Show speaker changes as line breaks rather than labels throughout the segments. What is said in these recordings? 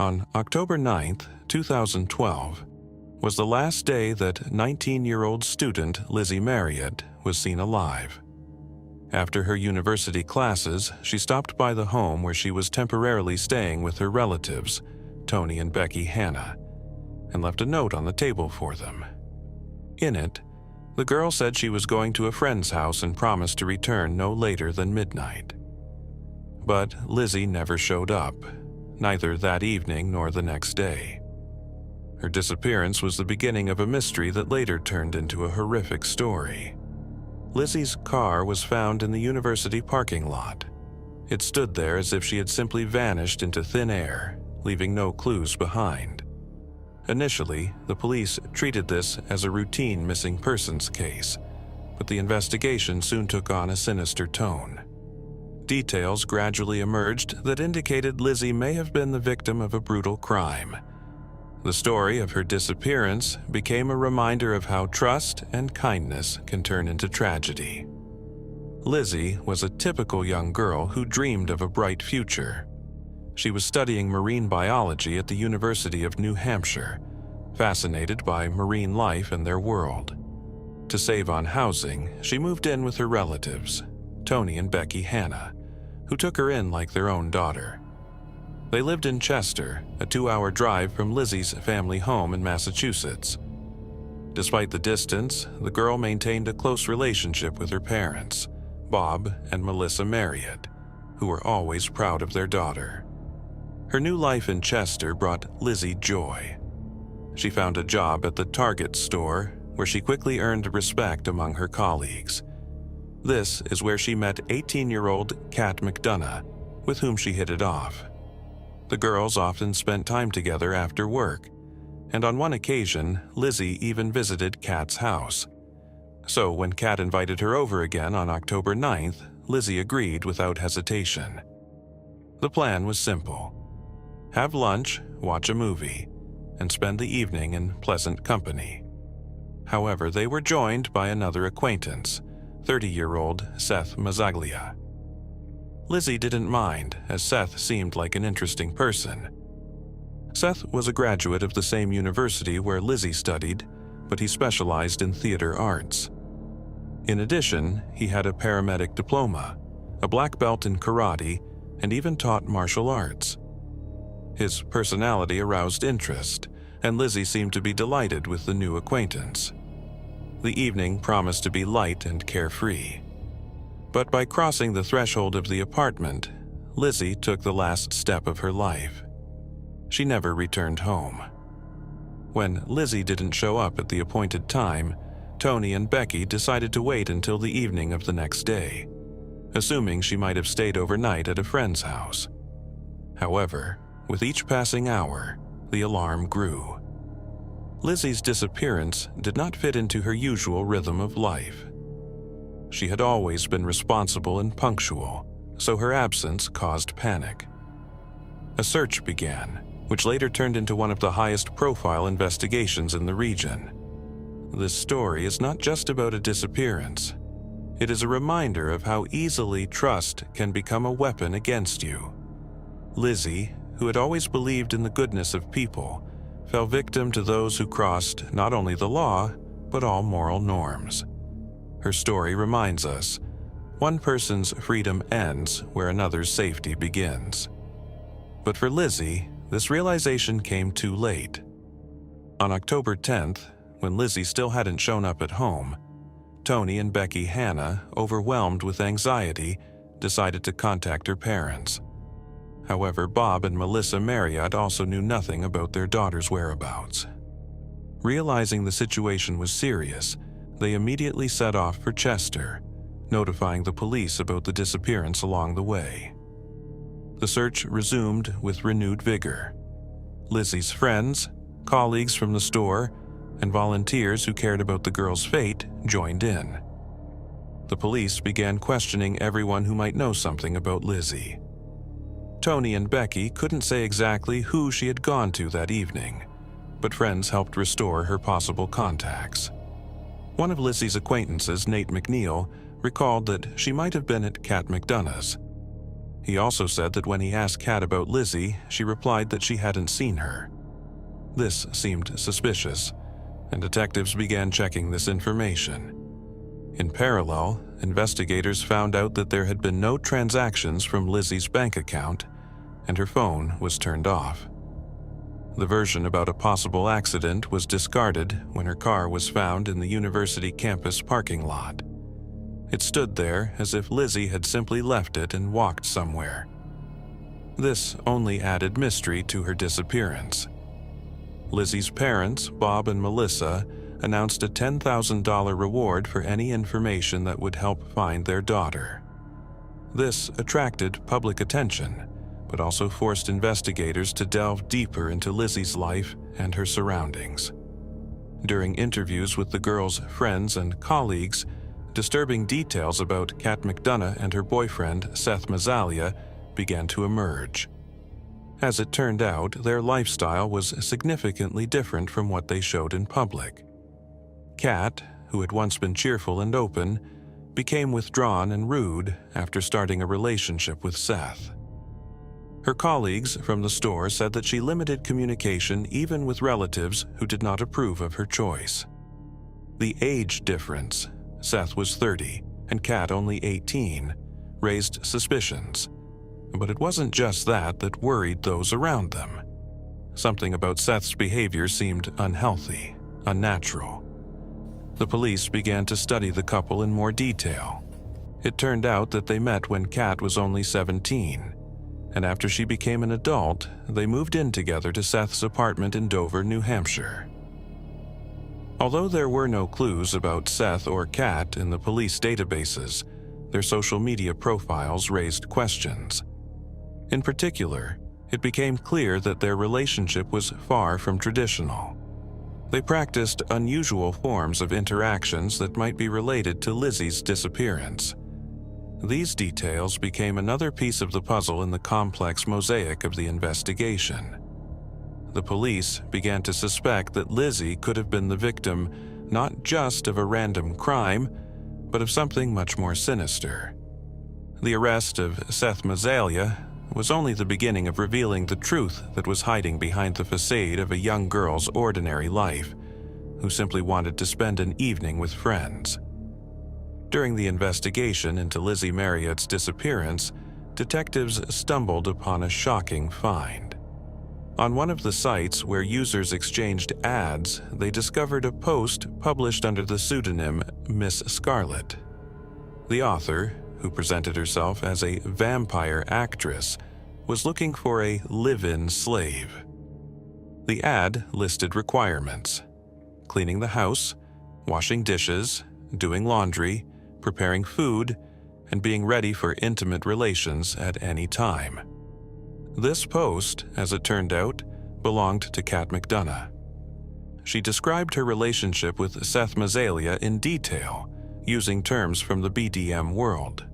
On October 9, 2012, was the last day that 19-year-old student Lizzie Marriott was seen alive. After her university classes, she stopped by the home where she was temporarily staying with her relatives, Tony and Becky Hanna, and left a note on the table for them. In it, the girl said she was going to a friend's house and promised to return no later than midnight. But Lizzie never showed up, neither that evening nor the next day. Her disappearance was the beginning of a mystery that later turned into a horrific story. Lizzie's car was found in the university parking lot. It stood there as if she had simply vanished into thin air, leaving no clues behind. Initially, the police treated this as a routine missing persons case, but the investigation soon took on a sinister tone. Details gradually emerged that indicated Lizzie may have been the victim of a brutal crime. The story of her disappearance became a reminder of how trust and kindness can turn into tragedy. Lizzie was a typical young girl who dreamed of a bright future. She was studying marine biology at the University of New Hampshire, fascinated by marine life and their world. To save on housing, she moved in with her relatives, Tony and Becky Hanna, who took her in like their own daughter. They lived in Chester, a 2-hour drive from Lizzie's family home in Massachusetts. Despite the distance, the girl maintained a close relationship with her parents, Bob and Melissa Marriott, who were always proud of their daughter. Her new life in Chester brought Lizzie joy. She found a job at the Target store, where she quickly earned respect among her colleagues. This is where she met 18-year-old Kat McDonough, with whom she hit it off. The girls often spent time together after work, and on one occasion, Lizzie even visited Kat's house. So when Kat invited her over again on October 9th, Lizzie agreed without hesitation. The plan was simple: have lunch, watch a movie, and spend the evening in pleasant company. However, they were joined by another acquaintance, 30-year-old Seth Mazzaglia. Lizzie didn't mind, as Seth seemed like an interesting person. Seth was a graduate of the same university where Lizzie studied, but he specialized in theater arts. In addition, he had a paramedic diploma, a black belt in karate, and even taught martial arts. His personality aroused interest, and Lizzie seemed to be delighted with the new acquaintance. The evening promised to be light and carefree. But by crossing the threshold of the apartment, Lizzie took the last step of her life. She never returned home. When Lizzie didn't show up at the appointed time, Tony and Becky decided to wait until the evening of the next day, assuming she might have stayed overnight at a friend's house. However, with each passing hour, the alarm grew. Lizzie's disappearance did not fit into her usual rhythm of life. She had always been responsible and punctual, so her absence caused panic. A search began, which later turned into one of the highest-profile investigations in the region. This story is not just about a disappearance. It is a reminder of how easily trust can become a weapon against you. Lizzie, who had always believed in the goodness of people, fell victim to those who crossed not only the law, but all moral norms. Her story reminds us, one person's freedom ends where another's safety begins. But for Lizzie, this realization came too late. On October 10th, when Lizzie still hadn't shown up at home, Tony and Becky Hanna, overwhelmed with anxiety, decided to contact her parents. However, Bob and Melissa Marriott also knew nothing about their daughter's whereabouts. Realizing the situation was serious, they immediately set off for Chester, notifying the police about the disappearance along the way. The search resumed with renewed vigor. Lizzie's friends, colleagues from the store, and volunteers who cared about the girl's fate joined in. The police began questioning everyone who might know something about Lizzie. Tony and Becky couldn't say exactly who she had gone to that evening, but friends helped restore her possible contacts. One of Lizzie's acquaintances, Nate McNeil, recalled that she might have been at Kat McDonough's. He also said that when he asked Kat about Lizzie, she replied that she hadn't seen her. This seemed suspicious, and detectives began checking this information. In parallel, investigators found out that there had been no transactions from Lizzie's bank account, and her phone was turned off. The version about a possible accident was discarded when her car was found in the university campus parking lot. It stood there as if Lizzie had simply left it and walked somewhere. This only added mystery to her disappearance. Lizzie's parents, Bob and Melissa, announced a $10,000 reward for any information that would help find their daughter. This attracted public attention, but also forced investigators to delve deeper into Lizzie's life and her surroundings. During interviews with the girl's friends and colleagues, disturbing details about Kat McDonough and her boyfriend, Seth Mazzalia, began to emerge. As it turned out, their lifestyle was significantly different from what they showed in public. Kat, who had once been cheerful and open, became withdrawn and rude after starting a relationship with Seth. Her colleagues from the store said that she limited communication even with relatives who did not approve of her choice. The age difference, Seth was 30 and Kat only 18, raised suspicions. But it wasn't just that worried those around them. Something about Seth's behavior seemed unhealthy, unnatural. The police began to study the couple in more detail. It turned out that they met when Kat was only 17, and after she became an adult, they moved in together to Seth's apartment in Dover, New Hampshire. Although there were no clues about Seth or Kat in the police databases, their social media profiles raised questions. In particular, it became clear that their relationship was far from traditional. They practiced unusual forms of interactions that might be related to Lizzie's disappearance. These details became another piece of the puzzle in the complex mosaic of the investigation. The police began to suspect that Lizzie could have been the victim not just of a random crime, but of something much more sinister. The arrest of Seth Mazzalia was only the beginning of revealing the truth that was hiding behind the facade of a young girl's ordinary life, who simply wanted to spend an evening with friends. During the investigation into Lizzie Marriott's disappearance, detectives stumbled upon a shocking find. On one of the sites where users exchanged ads, they discovered a post published under the pseudonym Miss Scarlet. The author, who presented herself as a vampire actress, was looking for a live-in slave. The ad listed requirements: cleaning the house, washing dishes, doing laundry, preparing food, and being ready for intimate relations at any time. This post, as it turned out, belonged to Kat McDonough. She described her relationship with Seth Mazzalia in detail, using terms from the BDM world.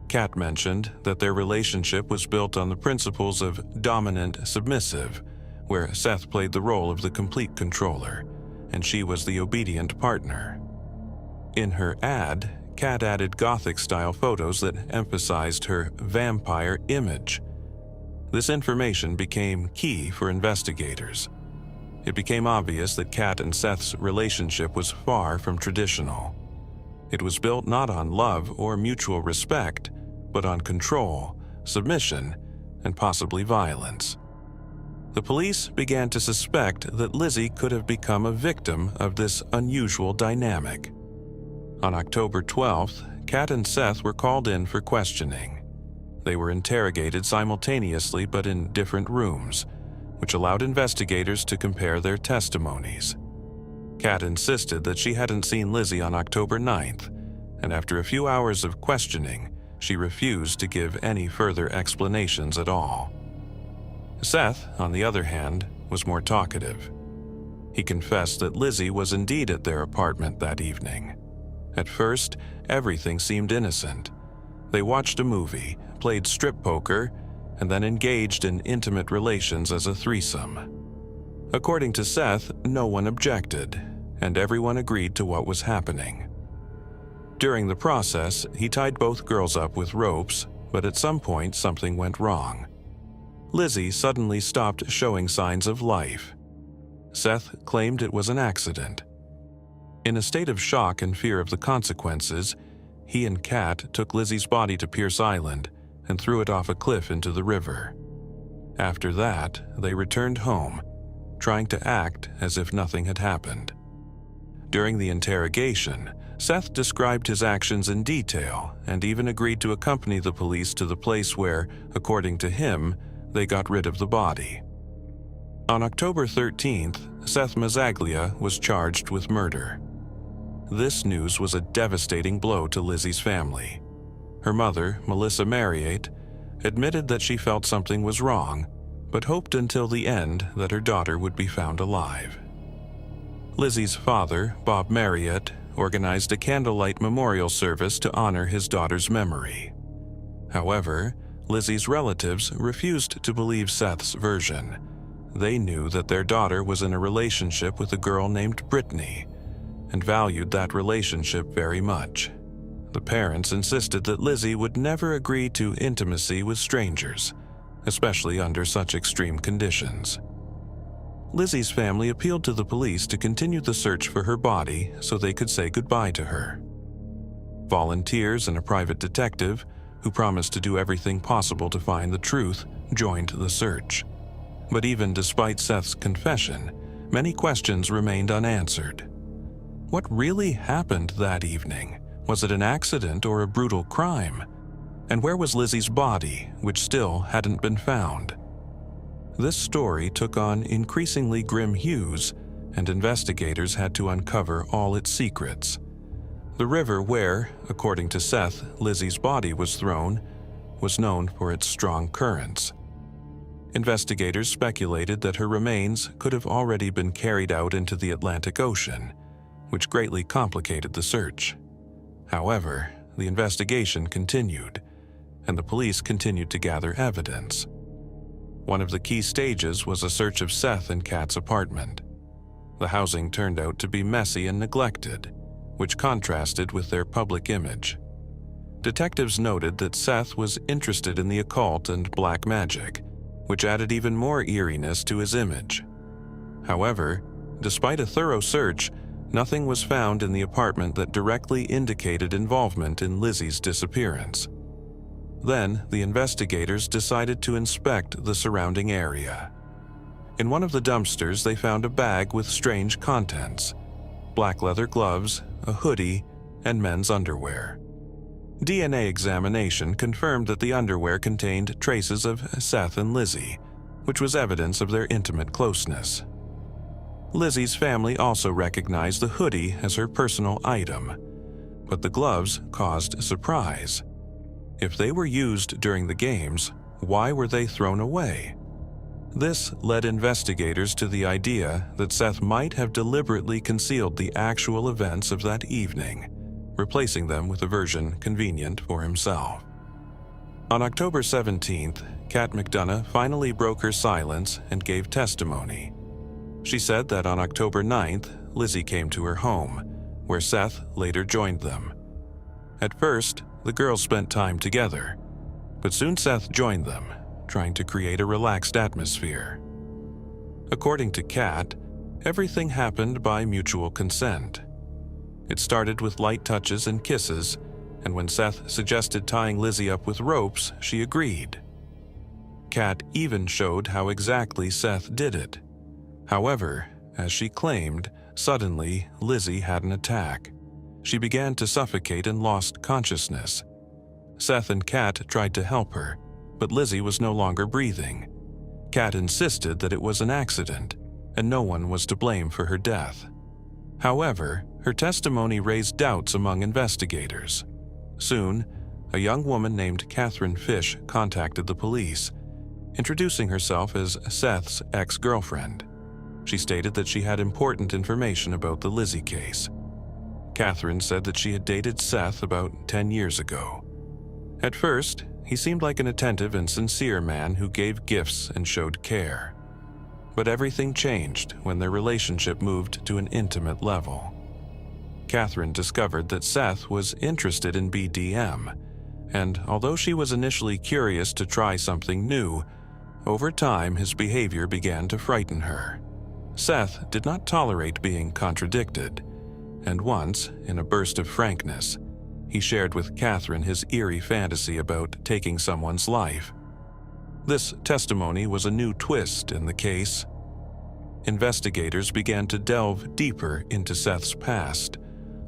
Kat mentioned that their relationship was built on the principles of dominant-submissive, where Seth played the role of the complete controller, and she was the obedient partner. In her ad, Kat added Gothic-style photos that emphasized her vampire image. This information became key for investigators. It became obvious that Kat and Seth's relationship was far from traditional. It was built not on love or mutual respect, but on control, submission, and possibly violence. The police began to suspect that Lizzie could have become a victim of this unusual dynamic. On October 12th, Kat and Seth were called in for questioning. They were interrogated simultaneously but in different rooms, which allowed investigators to compare their testimonies. Kat insisted that she hadn't seen Lizzie on October 9th, and after a few hours of questioning, she refused to give any further explanations at all. Seth, on the other hand, was more talkative. He confessed that Lizzie was indeed at their apartment that evening. At first, everything seemed innocent. They watched a movie, played strip poker, and then engaged in intimate relations as a threesome. According to Seth, no one objected, and everyone agreed to what was happening. During the process, he tied both girls up with ropes, but at some point something went wrong. Lizzie suddenly stopped showing signs of life. Seth claimed it was an accident. In a state of shock and fear of the consequences, he and Kat took Lizzie's body to Pierce Island and threw it off a cliff into the river. After that, they returned home, trying to act as if nothing had happened. During the interrogation, Seth described his actions in detail and even agreed to accompany the police to the place where, according to him, they got rid of the body. On October 13th, Seth Mazzaglia was charged with murder. This news was a devastating blow to Lizzie's family. Her mother, Melissa Marriott, admitted that she felt something was wrong, but hoped until the end that her daughter would be found alive. Lizzie's father, Bob Marriott, organized a candlelight memorial service to honor his daughter's memory. However, Lizzie's relatives refused to believe Seth's version. They knew that their daughter was in a relationship with a girl named Brittany and valued that relationship very much. The parents insisted that Lizzie would never agree to intimacy with strangers, especially under such extreme conditions. Lizzie's family appealed to the police to continue the search for her body so they could say goodbye to her. Volunteers and a private detective, who promised to do everything possible to find the truth, joined the search. But even despite Seth's confession, many questions remained unanswered. What really happened that evening? Was it an accident or a brutal crime? And where was Lizzie's body, which still hadn't been found? This story took on increasingly grim hues, and investigators had to uncover all its secrets. The river where, according to Seth, Lizzie's body was thrown was known for its strong currents. Investigators speculated that her remains could have already been carried out into the Atlantic Ocean, which greatly complicated the search. However, the investigation continued, and the police continued to gather evidence. One of the key stages was a search of Seth and Kat's apartment. The housing turned out to be messy and neglected, which contrasted with their public image. Detectives noted that Seth was interested in the occult and black magic, which added even more eeriness to his image. However, despite a thorough search, nothing was found in the apartment that directly indicated involvement in Lizzie's disappearance. Then, the investigators decided to inspect the surrounding area. In one of the dumpsters, they found a bag with strange contents: black leather gloves, a hoodie, and men's underwear. DNA examination confirmed that the underwear contained traces of Seth and Lizzie, which was evidence of their intimate closeness. Lizzie's family also recognized the hoodie as her personal item, but the gloves caused surprise. If they were used during the games, why were they thrown away? This led investigators to the idea that Seth might have deliberately concealed the actual events of that evening, replacing them with a version convenient for himself. On October 17th, Kat McDonough finally broke her silence and gave testimony. She said that on October 9th, Lizzie came to her home, where Seth later joined them. At first, the girls spent time together, but soon Seth joined them, trying to create a relaxed atmosphere. According to Kat, everything happened by mutual consent. It started with light touches and kisses, and when Seth suggested tying Lizzie up with ropes, she agreed. Kat even showed how exactly Seth did it. However, as she claimed, suddenly Lizzie had an attack. She began to suffocate and lost consciousness. Seth and Kat tried to help her, but Lizzie was no longer breathing. Kat insisted that it was an accident, and no one was to blame for her death. However, her testimony raised doubts among investigators. Soon, a young woman named Catherine Fish contacted the police, introducing herself as Seth's ex-girlfriend. She stated that she had important information about the Lizzie case. Catherine said that she had dated Seth about 10 years ago. At first, he seemed like an attentive and sincere man who gave gifts and showed care. But everything changed when their relationship moved to an intimate level. Catherine discovered that Seth was interested in BDM, and although she was initially curious to try something new, over time his behavior began to frighten her. Seth did not tolerate being contradicted, and once, in a burst of frankness, he shared with Catherine his eerie fantasy about taking someone's life. This testimony was a new twist in the case. Investigators began to delve deeper into Seth's past,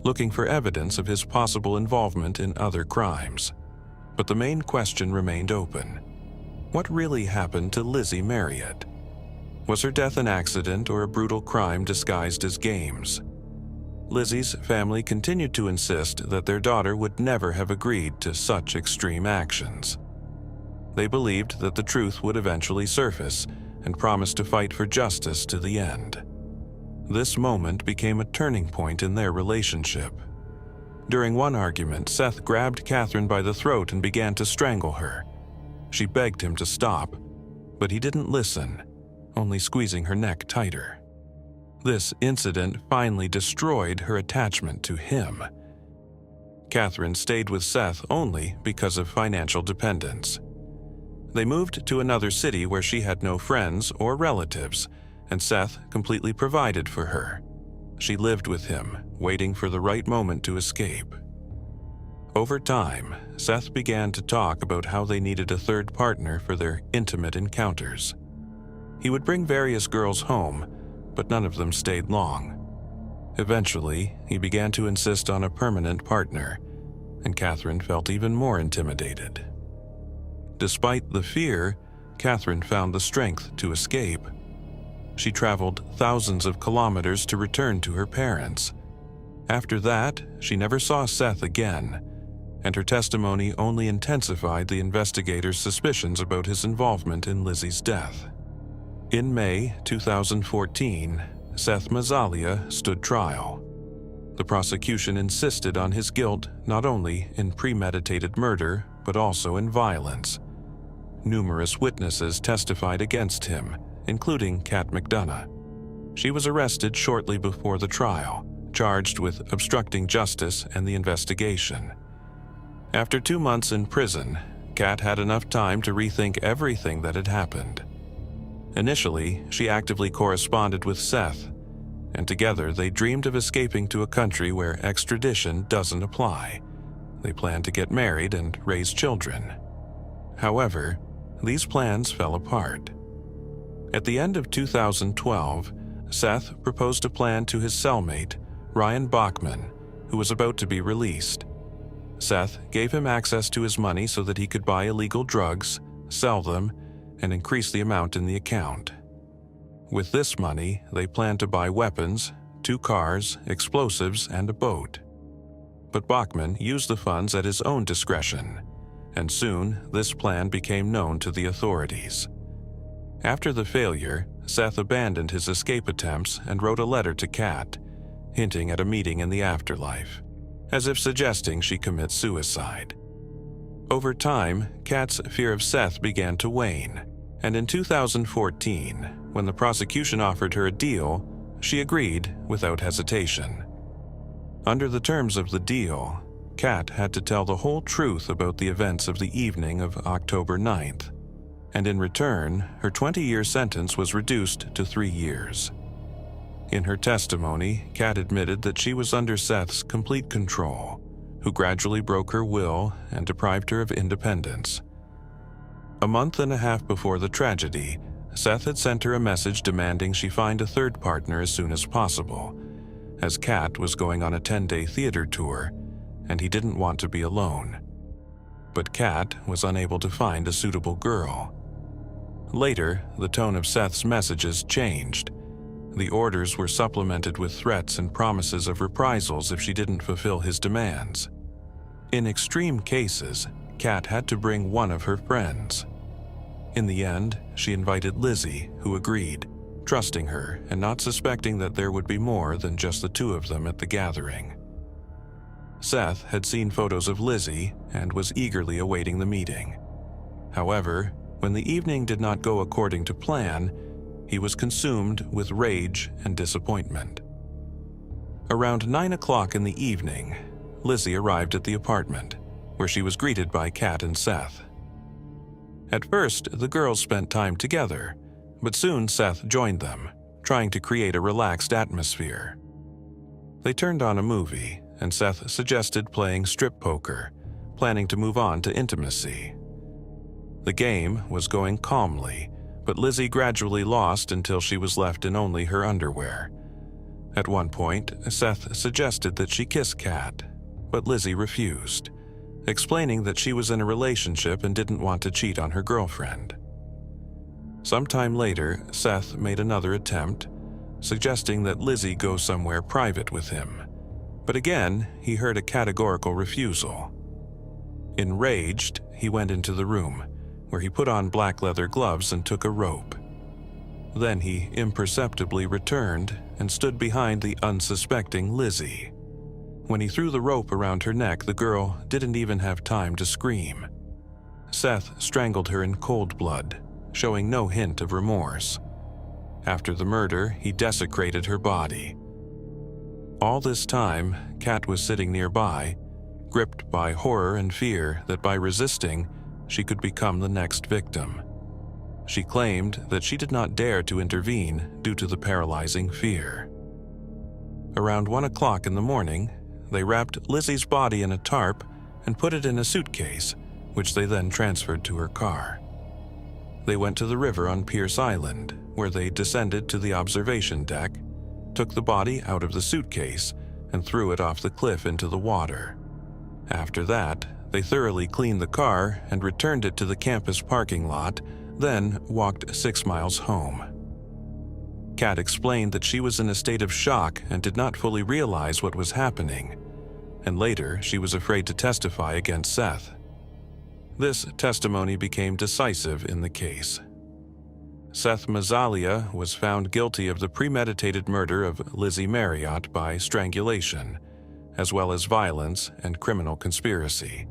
looking for evidence of his possible involvement in other crimes. But the main question remained open. What really happened to Lizzie Marriott? Was her death an accident or a brutal crime disguised as games? Lizzie's family continued to insist that their daughter would never have agreed to such extreme actions. They believed that the truth would eventually surface and promised to fight for justice to the end. This moment became a turning point in their relationship. During one argument, Seth grabbed Catherine by the throat and began to strangle her. She begged him to stop, but he didn't listen, only squeezing her neck tighter. This incident finally destroyed her attachment to him. Catherine stayed with Seth only because of financial dependence. They moved to another city where she had no friends or relatives, and Seth completely provided for her. She lived with him, waiting for the right moment to escape. Over time, Seth began to talk about how they needed a third partner for their intimate encounters. He would bring various girls home, but none of them stayed long. Eventually, he began to insist on a permanent partner, and Catherine felt even more intimidated. Despite the fear, Catherine found the strength to escape. She traveled thousands of kilometers to return to her parents. After that, she never saw Seth again, and her testimony only intensified the investigators' suspicions about his involvement in Lizzie's death. In May 2014, Seth Mazzalia stood trial. The prosecution insisted on his guilt not only in premeditated murder, but also in violence. Numerous witnesses testified against him, including Kat McDonough. She was arrested shortly before the trial, charged with obstructing justice and the investigation. After 2 months in prison, Kat had enough time to rethink everything that had happened. Initially, she actively corresponded with Seth, and together they dreamed of escaping to a country where extradition doesn't apply. They planned to get married and raise children. However, these plans fell apart. At the end of 2012, Seth proposed a plan to his cellmate, Ryan Bachman, who was about to be released. Seth gave him access to his money so that he could buy illegal drugs, sell them, and increase the amount in the account. With this money, they planned to buy weapons, 2 cars, explosives, and a boat. But Bachman used the funds at his own discretion, and soon this plan became known to the authorities. After the failure, Seth abandoned his escape attempts and wrote a letter to Kat, hinting at a meeting in the afterlife, as if suggesting she commit suicide. Over time, Kat's fear of Seth began to wane, and in 2014, when the prosecution offered her a deal, she agreed without hesitation. Under the terms of the deal, Kat had to tell the whole truth about the events of the evening of October 9th, and in return, her 20-year sentence was reduced to 3 years. In her testimony, Kat admitted that she was under Seth's complete control, who gradually broke her will and deprived her of independence. A month and a half before the tragedy, Seth had sent her a message demanding she find a third partner as soon as possible, as Kat was going on a 10-day theater tour, and he didn't want to be alone. But Kat was unable to find a suitable girl. Later, the tone of Seth's messages changed. The orders were supplemented with threats and promises of reprisals if she didn't fulfill his demands. In extreme cases, Kat had to bring one of her friends. In the end, she invited Lizzie, who agreed, trusting her and not suspecting that there would be more than just the 2 of them at the gathering. Seth had seen photos of Lizzie and was eagerly awaiting the meeting. However, when the evening did not go according to plan, he was consumed with rage and disappointment. Around 9 o'clock in the evening, Lizzie arrived at the apartment, where she was greeted by Kat and Seth. At first, the girls spent time together, but soon Seth joined them, trying to create a relaxed atmosphere. They turned on a movie, and Seth suggested playing strip poker, planning to move on to intimacy. The game was going calmly, but Lizzie gradually lost until she was left in only her underwear. At one point, Seth suggested that she kiss Kat, but Lizzie refused, explaining that she was in a relationship and didn't want to cheat on her girlfriend. Sometime later, Seth made another attempt, suggesting that Lizzie go somewhere private with him, but again, he heard a categorical refusal. Enraged, he went into the room, where he put on black leather gloves and took a rope. Then he imperceptibly returned and stood behind the unsuspecting Lizzie. When he threw the rope around her neck, the girl didn't even have time to scream. Seth strangled her in cold blood, showing no hint of remorse. After the murder, he desecrated her body. All this time, Kat was sitting nearby, gripped by horror and fear that by resisting, she could become the next victim. She claimed that she did not dare to intervene due to the paralyzing fear. Around 1 o'clock in the morning, they wrapped Lizzie's body in a tarp and put it in a suitcase, which they then transferred to her car. They went to the river on Pierce Island, where they descended to the observation deck, took the body out of the suitcase, and threw it off the cliff into the water. After that, they thoroughly cleaned the car and returned it to the campus parking lot, then walked 6 miles home. Kat explained that she was in a state of shock and did not fully realize what was happening, and later she was afraid to testify against Seth. This testimony became decisive in the case. Seth Mazzalia was found guilty of the premeditated murder of Lizzie Marriott by strangulation, as well as violence and criminal conspiracy.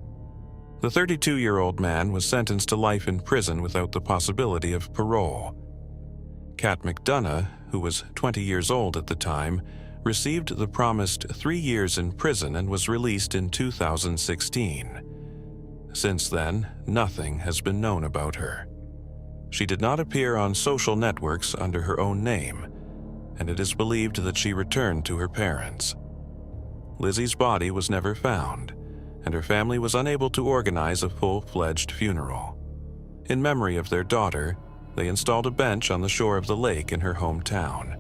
The 32-year-old man was sentenced to life in prison without the possibility of parole. Kat McDonough, who was 20 years old at the time, received the promised 3 years in prison and was released in 2016. Since then, nothing has been known about her. She did not appear on social networks under her own name, and it is believed that she returned to her parents. Lizzie's body was never found, and her family was unable to organize a full-fledged funeral. In memory of their daughter, they installed a bench on the shore of the lake in her hometown.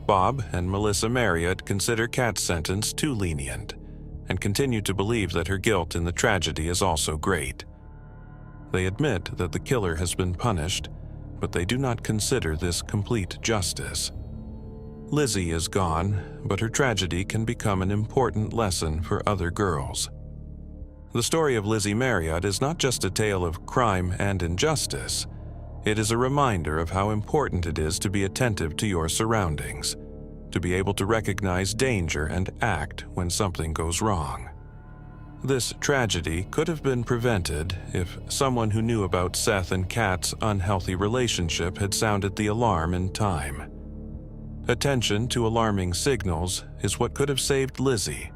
Bob and Melissa Marriott consider Kat's sentence too lenient and continue to believe that her guilt in the tragedy is also great. They admit that the killer has been punished, but they do not consider this complete justice. Lizzie is gone, but her tragedy can become an important lesson for other girls. The story of Lizzie Marriott is not just a tale of crime and injustice. It is a reminder of how important it is to be attentive to your surroundings, to be able to recognize danger and act when something goes wrong. This tragedy could have been prevented if someone who knew about Seth and Kat's unhealthy relationship had sounded the alarm in time. Attention to alarming signals is what could have saved Lizzie.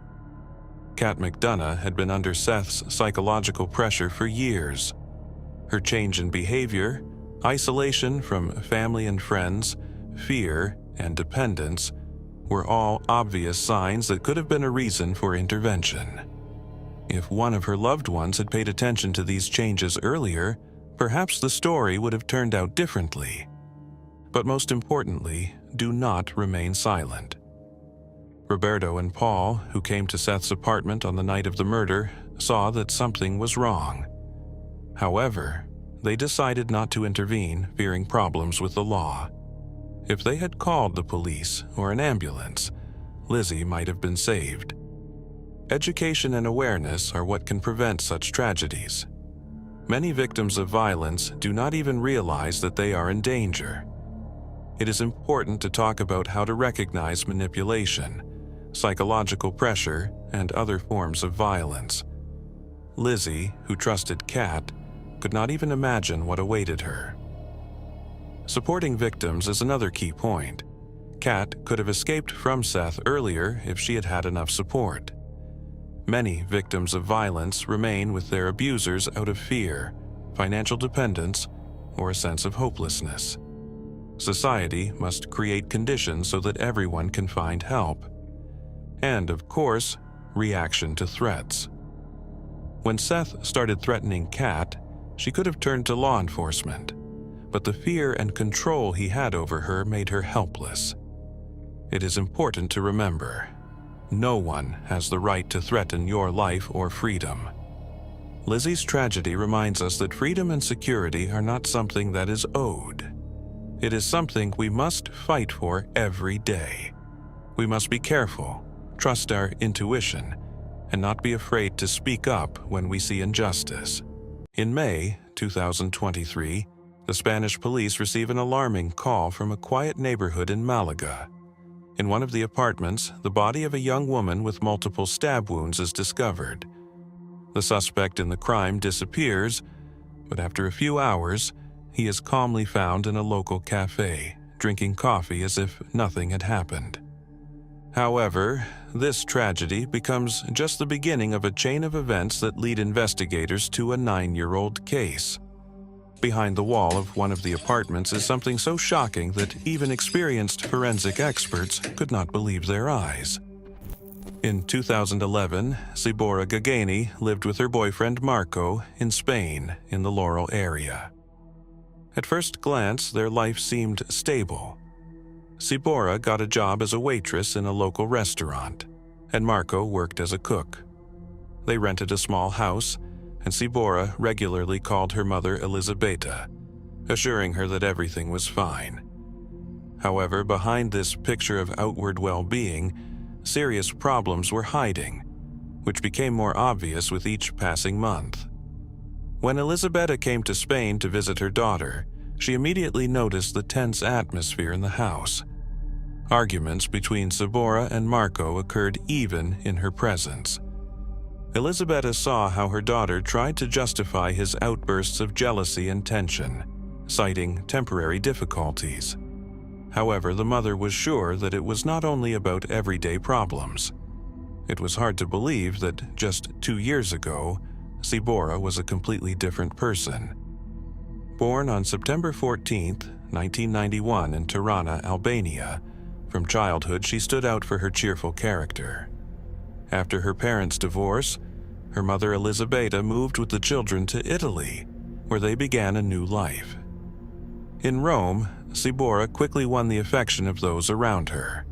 Kat McDonough had been under Seth's psychological pressure for years. Her change in behavior, isolation from family and friends, fear, and dependence were all obvious signs that could have been a reason for intervention. If one of her loved ones had paid attention to these changes earlier, perhaps the story would have turned out differently. But most importantly, do not remain silent. Roberto and Paul, who came to Seth's apartment on the night of the murder, saw that something was wrong. However, they decided not to intervene, fearing problems with the law. If they had called the police or an ambulance, Lizzie might have been saved. Education and awareness are what can prevent such tragedies. Many victims of violence do not even realize that they are in danger. It is important to talk about how to recognize manipulation, psychological pressure, and other forms of violence. Lizzie, who trusted Kat, could not even imagine what awaited her. Supporting victims is another key point. Kat could have escaped from Seth earlier if she had had enough support. Many victims of violence remain with their abusers out of fear, financial dependence, or a sense of hopelessness. Society must create conditions so that everyone can find help. And, of course, reaction to threats. When Seth started threatening Kat, she could have turned to law enforcement, but the fear and control he had over her made her helpless. It is important to remember, no one has the right to threaten your life or freedom. Lizzie's tragedy reminds us that freedom and security are not something that is owed. It is something we must fight for every day. We must be careful, trust our intuition, and not be afraid to speak up when we see injustice. In May 2023, the Spanish police receive an alarming call from a quiet neighborhood in Malaga. In one of the apartments, the body of a young woman with multiple stab wounds is discovered. The suspect in the crime disappears, but after a few hours, he is calmly found in a local cafe, drinking coffee as if nothing had happened. However, this tragedy becomes just the beginning of a chain of events that lead investigators to a 9-year-old case. Behind the wall of one of the apartments is something so shocking that even experienced forensic experts could not believe their eyes. In 2011, Sibòra Gagani lived with her boyfriend Marco in Spain in the Laurel area. At first glance, their life seemed stable. Sibòra got a job as a waitress in a local restaurant, and Marco worked as a cook. They rented a small house, and Sibòra regularly called her mother Elisabetta, assuring her that everything was fine. However, behind this picture of outward well-being, serious problems were hiding, which became more obvious with each passing month. When Elisabetta came to Spain to visit her daughter, she immediately noticed the tense atmosphere in the house. Arguments between Sibòra and Marco occurred even in her presence. Elisabetta saw how her daughter tried to justify his outbursts of jealousy and tension, citing temporary difficulties. However, the mother was sure that it was not only about everyday problems. It was hard to believe that just 2 years ago, Sibòra was a completely different person. Born on September 14, 1991 in Tirana, Albania, from childhood she stood out for her cheerful character. After her parents' divorce, her mother Elisabetta moved with the children to Italy, where they began a new life. In Rome, Sibòra quickly won the affection of those around her.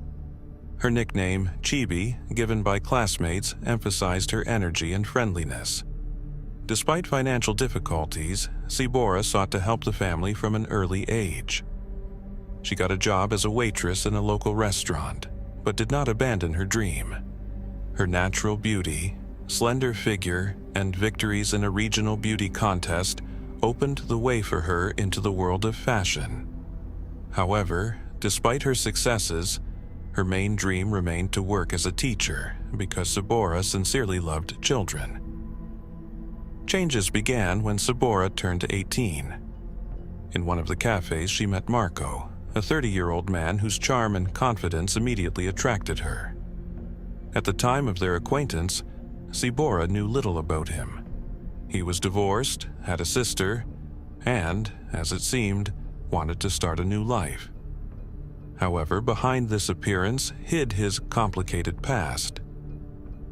Her nickname, Chibi, given by classmates, emphasized her energy and friendliness. Despite financial difficulties, Sibòra sought to help the family from an early age. She got a job as a waitress in a local restaurant, but did not abandon her dream. Her natural beauty, slender figure, and victories in a regional beauty contest opened the way for her into the world of fashion. However, despite her successes, her main dream remained to work as a teacher because Sibòra sincerely loved children. Changes began when Sibòra turned 18. In one of the cafes, she met Marco, a 30-year-old man whose charm and confidence immediately attracted her. At the time of their acquaintance, Sibòra knew little about him. He was divorced, had a sister, and, as it seemed, wanted to start a new life. However, behind this appearance hid his complicated past.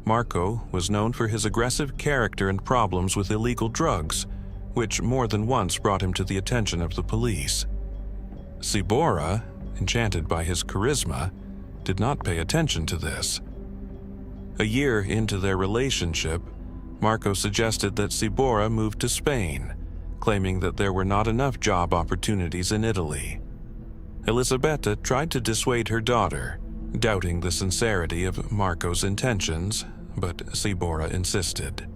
Marco was known for his aggressive character and problems with illegal drugs, which more than once brought him to the attention of the police. Sibòra, enchanted by his charisma, did not pay attention to this. A year into their relationship, Marco suggested that Sibòra move to Spain, claiming that there were not enough job opportunities in Italy. Elisabetta tried to dissuade her daughter, doubting the sincerity of Marco's intentions, but Sibòra insisted.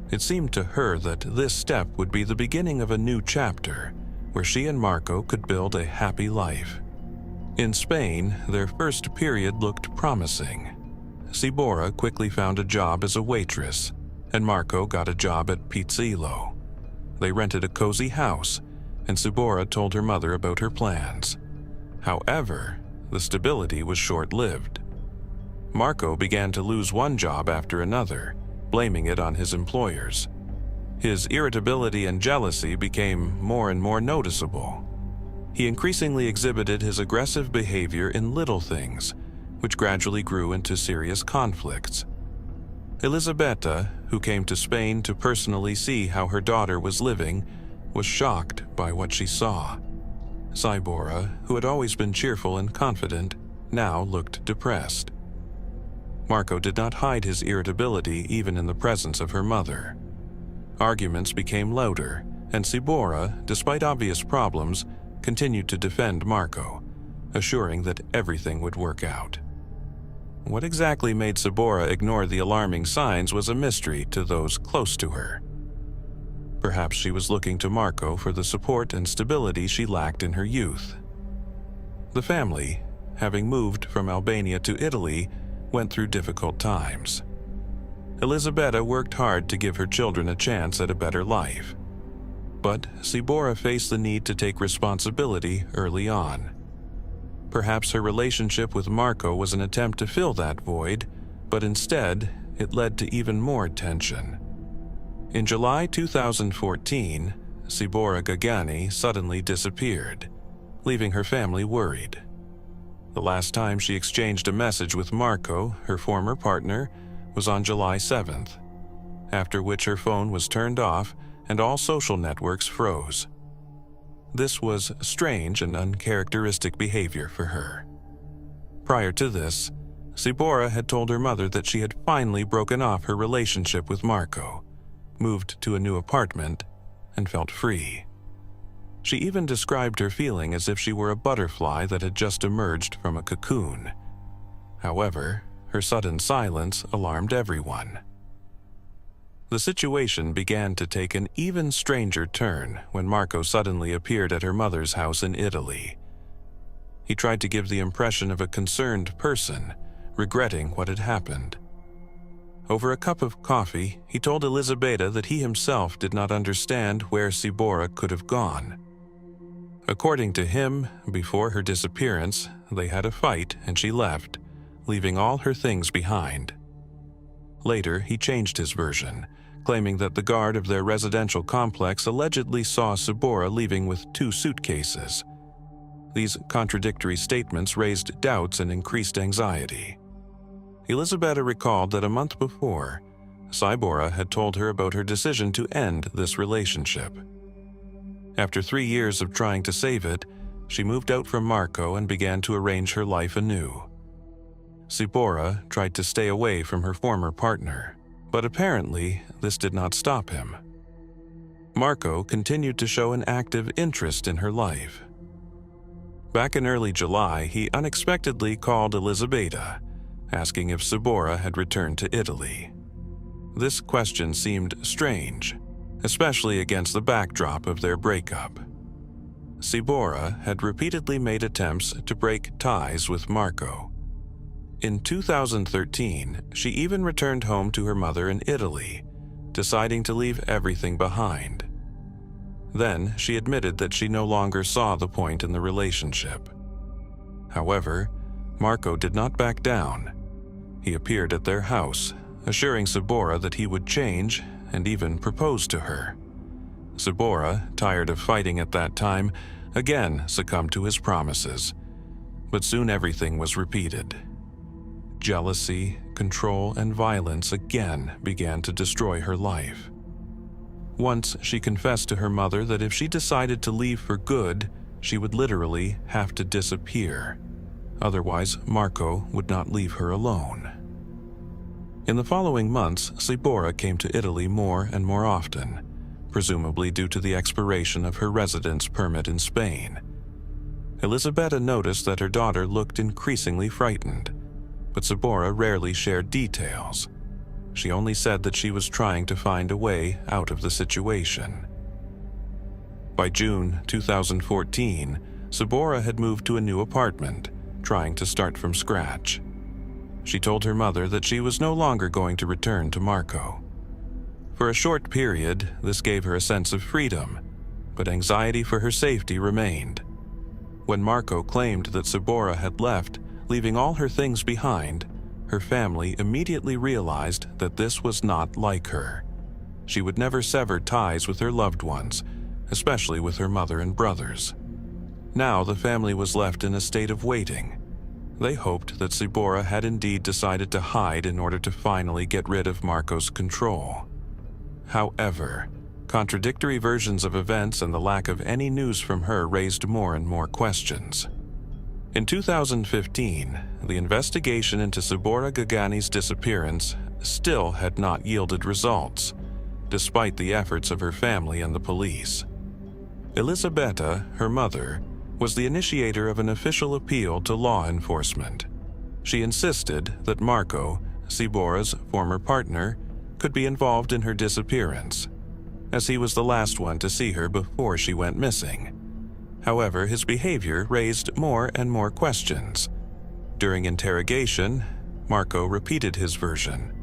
It seemed to her that this step would be the beginning of a new chapter, where she and Marco could build a happy life. In Spain, their first period looked promising. Sibòra quickly found a job as a waitress, and Marco got a job at Pizzillo. They rented a cozy house, and Sibòra told her mother about her plans. However, the stability was short-lived. Marco began to lose one job after another, blaming it on his employers. His irritability and jealousy became more and more noticeable. He increasingly exhibited his aggressive behavior in little things, which gradually grew into serious conflicts. Elisabetta, who came to Spain to personally see how her daughter was living, was shocked by what she saw. Sibòra, who had always been cheerful and confident, now looked depressed. Marco did not hide his irritability even in the presence of her mother. Arguments became louder, and Sibòra, despite obvious problems, continued to defend Marco, assuring that everything would work out. What exactly made Sibòra ignore the alarming signs was a mystery to those close to her. Perhaps she was looking to Marco for the support and stability she lacked in her youth. The family, having moved from Albania to Italy, went through difficult times. Elisabetta worked hard to give her children a chance at a better life. But Sibòra faced the need to take responsibility early on. Perhaps her relationship with Marco was an attempt to fill that void, but instead, it led to even more tension. In July 2014, Sibòra Gagani suddenly disappeared, leaving her family worried. The last time she exchanged a message with Marco, her former partner, was on July 7th, after which her phone was turned off and all social networks froze. This was strange and uncharacteristic behavior for her. Prior to this, Sibòra had told her mother that she had finally broken off her relationship with Marco, moved to a new apartment, and felt free. She even described her feeling as if she were a butterfly that had just emerged from a cocoon. However, her sudden silence alarmed everyone. The situation began to take an even stranger turn when Marco suddenly appeared at her mother's house in Italy. He tried to give the impression of a concerned person, regretting what had happened. Over a cup of coffee, he told Elisabetta that he himself did not understand where Sibòra could have gone. According to him, before her disappearance, they had a fight and she left, leaving all her things behind. Later, he changed his version, claiming that the guard of their residential complex allegedly saw Sibòra leaving with 2 suitcases. These contradictory statements raised doubts and increased anxiety. Elisabetta recalled that a month before, Sibòra had told her about her decision to end this relationship. After 3 years of trying to save it, she moved out from Marco and began to arrange her life anew. Sibòra tried to stay away from her former partner, but apparently this did not stop him. Marco continued to show an active interest in her life. Back in early July, he unexpectedly called Elisabetta, asking if Sibòra had returned to Italy. This question seemed strange, especially against the backdrop of their breakup. Sibòra had repeatedly made attempts to break ties with Marco. In 2013, she even returned home to her mother in Italy, deciding to leave everything behind. Then she admitted that she no longer saw the point in the relationship. However, Marco did not back down. He appeared at their house, assuring Sibòra that he would change and even propose to her. Sibòra, tired of fighting at that time, again succumbed to his promises. But soon everything was repeated. Jealousy, control, and violence again began to destroy her life. Once she confessed to her mother that if she decided to leave for good, she would literally have to disappear. Otherwise, Marco would not leave her alone. In the following months, Sibòra came to Italy more and more often, presumably due to the expiration of her residence permit in Spain. Elisabetta noticed that her daughter looked increasingly frightened, but Sibòra rarely shared details. She only said that she was trying to find a way out of the situation. By June 2014, Sibòra had moved to a new apartment, trying to start from scratch. She told her mother that she was no longer going to return to Marco. For a short period, this gave her a sense of freedom, but anxiety for her safety remained. When Marco claimed that Sibòra had left, leaving all her things behind, her family immediately realized that this was not like her. She would never sever ties with her loved ones, especially with her mother and brothers. Now the family was left in a state of waiting. They hoped that Sibòra had indeed decided to hide in order to finally get rid of Marco's control. However, contradictory versions of events and the lack of any news from her raised more and more questions. In 2015, the investigation into Sibòra Gagani's disappearance still had not yielded results, despite the efforts of her family and the police. Elisabetta, her mother, was the initiator of an official appeal to law enforcement. She insisted that Marco, Sibòra's former partner, could be involved in her disappearance, as he was the last one to see her before she went missing. However, his behavior raised more and more questions. During interrogation, Marco repeated his version.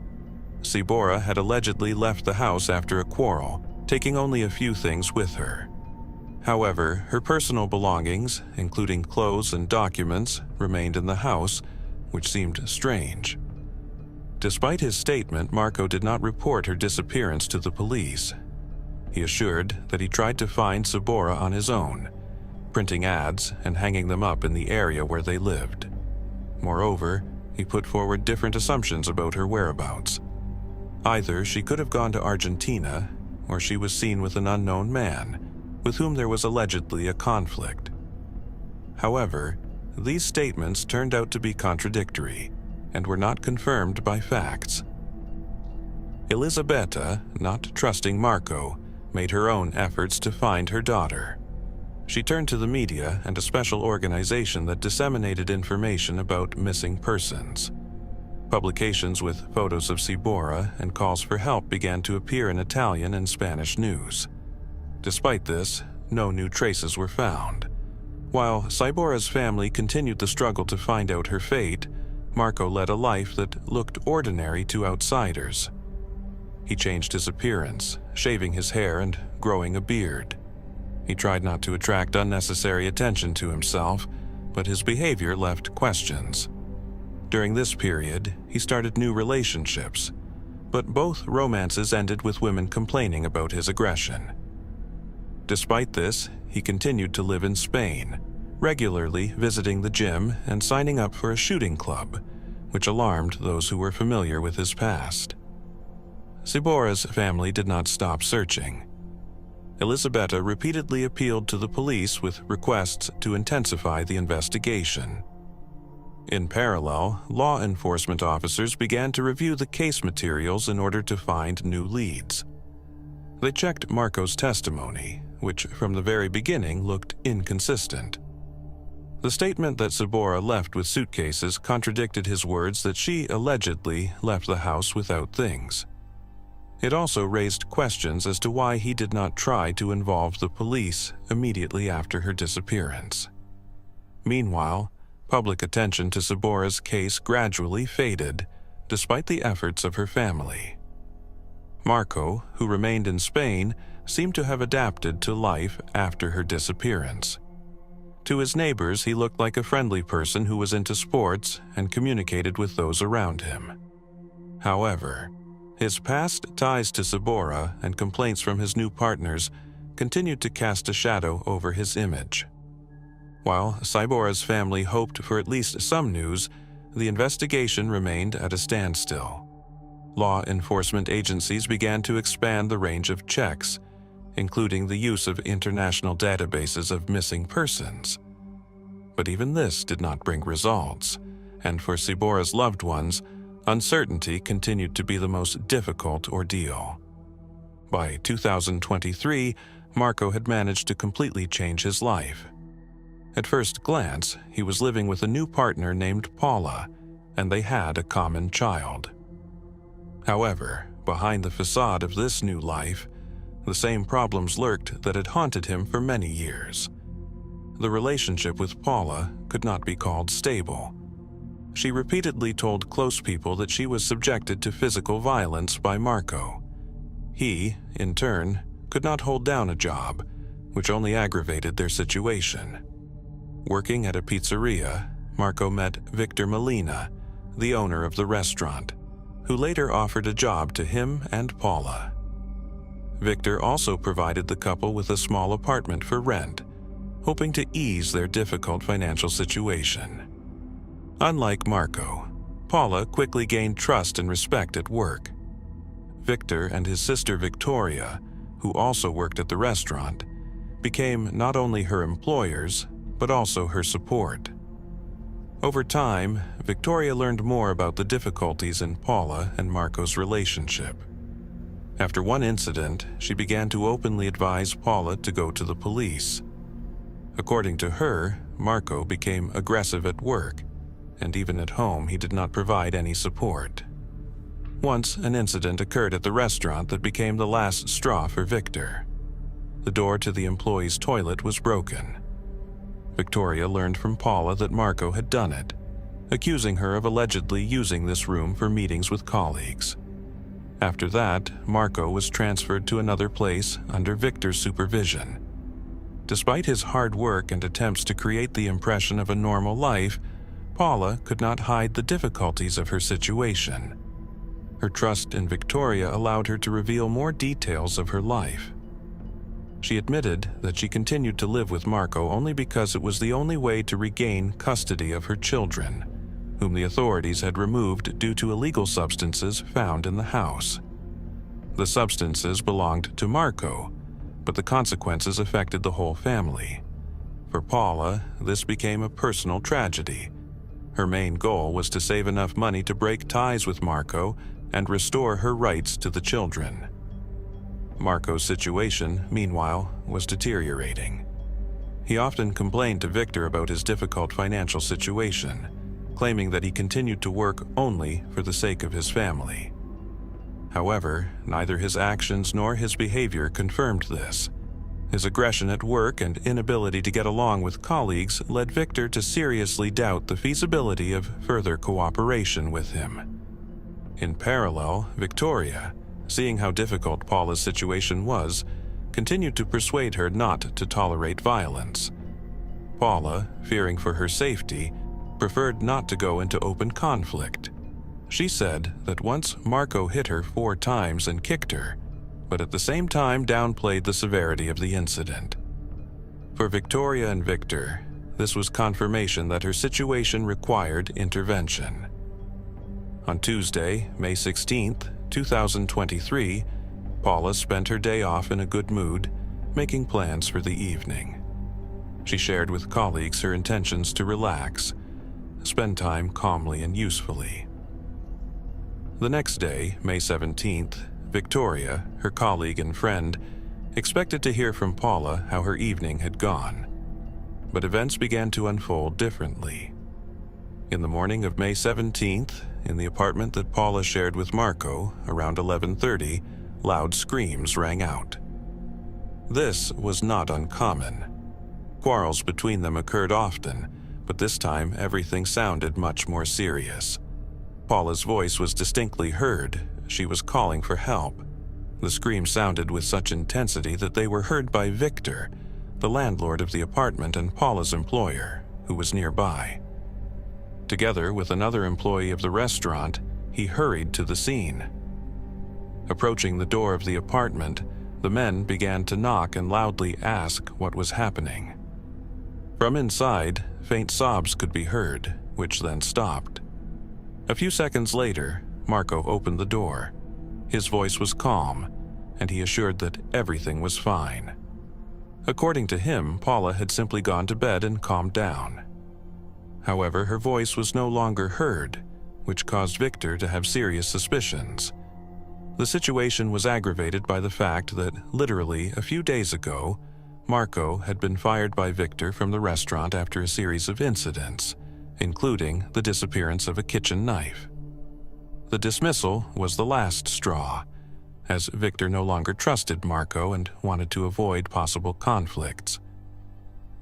Sibòra had allegedly left the house after a quarrel, taking only a few things with her. However, her personal belongings, including clothes and documents, remained in the house, which seemed strange. Despite his statement, Marco did not report her disappearance to the police. He assured that he tried to find Sibòra on his own, printing ads and hanging them up in the area where they lived. Moreover, he put forward different assumptions about her whereabouts. Either she could have gone to Argentina, or she was seen with an unknown man, with whom there was allegedly a conflict. However, these statements turned out to be contradictory and were not confirmed by facts. Elisabetta, not trusting Marco, made her own efforts to find her daughter. She turned to the media and a special organization that disseminated information about missing persons. Publications with photos of Sibòra and calls for help began to appear in Italian and Spanish news. Despite this, no new traces were found. While Sibòra's family continued the struggle to find out her fate, Marco led a life that looked ordinary to outsiders. He changed his appearance, shaving his hair and growing a beard. He tried not to attract unnecessary attention to himself, but his behavior left questions. During this period, he started new relationships, but both romances ended with women complaining about his aggression. Despite this, he continued to live in Spain, regularly visiting the gym and signing up for a shooting club, which alarmed those who were familiar with his past. Sibòra's family did not stop searching. Elisabetta repeatedly appealed to the police with requests to intensify the investigation. In parallel, law enforcement officers began to review the case materials in order to find new leads. They checked Marco's testimony, which from the very beginning looked inconsistent. The statement that Sibòra left with suitcases contradicted his words that she allegedly left the house without things. It also raised questions as to why he did not try to involve the police immediately after her disappearance. Meanwhile, public attention to Sibòra's case gradually faded, despite the efforts of her family. Marco, who remained in Spain, seemed to have adapted to life after her disappearance. To his neighbors, he looked like a friendly person who was into sports and communicated with those around him. However, his past ties to Sibòra and complaints from his new partners continued to cast a shadow over his image. While Sibòra's family hoped for at least some news, the investigation remained at a standstill. Law enforcement agencies began to expand the range of checks, including the use of international databases of missing persons. But even this did not bring results, and for Sibòra's loved ones, uncertainty continued to be the most difficult ordeal. By 2023, Marco had managed to completely change his life. At first glance, he was living with a new partner named Paula, and they had a common child. However, behind the facade of this new life, the same problems lurked that had haunted him for many years. The relationship with Paula could not be called stable. She repeatedly told close people that she was subjected to physical violence by Marco. He, in turn, could not hold down a job, which only aggravated their situation. Working at a pizzeria, Marco met Victor Molina, the owner of the restaurant, who later offered a job to him and Paula. Victor also provided the couple with a small apartment for rent, hoping to ease their difficult financial situation. Unlike Marco, Paula quickly gained trust and respect at work. Victor and his sister Victoria, who also worked at the restaurant, became not only her employers, but also her support. Over time, Victoria learned more about the difficulties in Paula and Marco's relationship. After one incident, she began to openly advise Paula to go to the police. According to her, Marco became aggressive at work, and even at home he did not provide any support. Once, an incident occurred at the restaurant that became the last straw for Victor. The door to the employee's toilet was broken. Victoria learned from Paula that Marco had done it, accusing her of allegedly using this room for meetings with colleagues. After that, Marco was transferred to another place under Victor's supervision. Despite his hard work and attempts to create the impression of a normal life, Paula could not hide the difficulties of her situation. Her trust in Victoria allowed her to reveal more details of her life. She admitted that she continued to live with Marco only because it was the only way to regain custody of her children, whom the authorities had removed due to illegal substances found in the house. The substances belonged to Marco, but the consequences affected the whole family. For Paula, this became a personal tragedy. Her main goal was to save enough money to break ties with Marco and restore her rights to the children. Marco's situation, meanwhile, was deteriorating. He often complained to Victor about his difficult financial situation, claiming that he continued to work only for the sake of his family. However, neither his actions nor his behavior confirmed this. His aggression at work and inability to get along with colleagues led Victor to seriously doubt the feasibility of further cooperation with him. In parallel, Victoria, seeing how difficult Paula's situation was, continued to persuade her not to tolerate violence. Paula, fearing for her safety, preferred not to go into open conflict. She said that once Marco hit her 4 times and kicked her, but at the same time downplayed the severity of the incident. For Victoria and Victor, this was confirmation that her situation required intervention. On Tuesday, May 16, 2023, Paula spent her day off in a good mood, making plans for the evening. She shared with colleagues her intentions to relax, spend time calmly and usefully. The next day, May 17th, Victoria, her colleague and friend, expected to hear from Paula how her evening had gone. But events began to unfold differently. In the morning of May 17th, in the apartment that Paula shared with Marco, around 11:30, loud screams rang out. This was not uncommon. Quarrels between them occurred often, but this time everything sounded much more serious. Paula's voice was distinctly heard. She was calling for help. The screams sounded with such intensity that they were heard by Victor, the landlord of the apartment and Paula's employer, who was nearby. Together with another employee of the restaurant, he hurried to the scene. Approaching the door of the apartment, the men began to knock and loudly ask what was happening. From inside, faint sobs could be heard, which then stopped. A few seconds later, Marco opened the door. His voice was calm, and he assured that everything was fine. According to him, Paula had simply gone to bed and calmed down. However, her voice was no longer heard, which caused Victor to have serious suspicions. The situation was aggravated by the fact that, literally a few days ago, Marco had been fired by Victor from the restaurant after a series of incidents, including the disappearance of a kitchen knife. The dismissal was the last straw, as Victor no longer trusted Marco and wanted to avoid possible conflicts.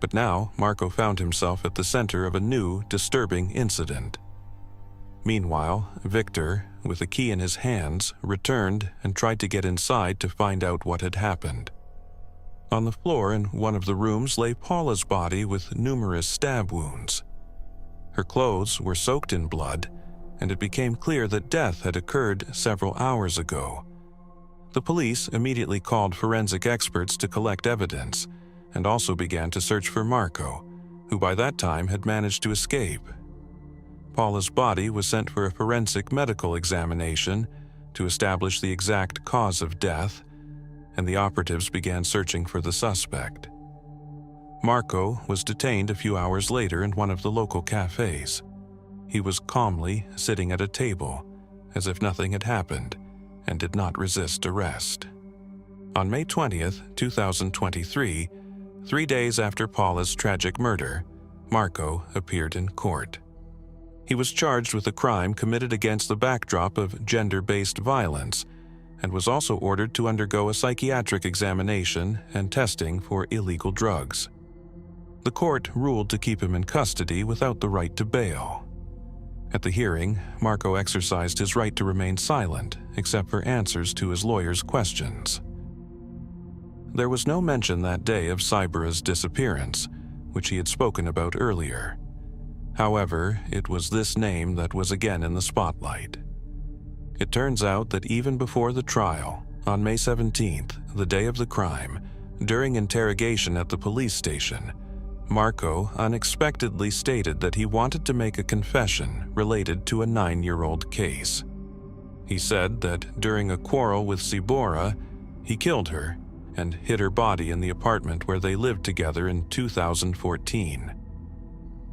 But now, Marco found himself at the center of a new, disturbing incident. Meanwhile, Victor, with a key in his hands, returned and tried to get inside to find out what had happened. On the floor in one of the rooms lay Paula's body with numerous stab wounds. Her clothes were soaked in blood, and it became clear that death had occurred several hours ago. The police immediately called forensic experts to collect evidence and also began to search for Marco, who by that time had managed to escape. Paula's body was sent for a forensic medical examination to establish the exact cause of death, and the operatives began searching for the suspect. Marco was detained a few hours later in one of the local cafes. He was calmly sitting at a table, as if nothing had happened, and did not resist arrest. On May 20th, 2023, 3 days after Paula's tragic murder, Marco appeared in court. He was charged with a crime committed against the backdrop of gender-based violence and was also ordered to undergo a psychiatric examination and testing for illegal drugs. The court ruled to keep him in custody without the right to bail. At the hearing, Marco exercised his right to remain silent except for answers to his lawyer's questions. There was no mention that day of Sibòra's disappearance, which he had spoken about earlier. However, it was this name that was again in the spotlight. It turns out that even before the trial, on May 17th, the day of the crime, during interrogation at the police station, Marco unexpectedly stated that he wanted to make a confession related to a 9-year-old case. He said that during a quarrel with Sibòra, he killed her and hid her body in the apartment where they lived together in 2014.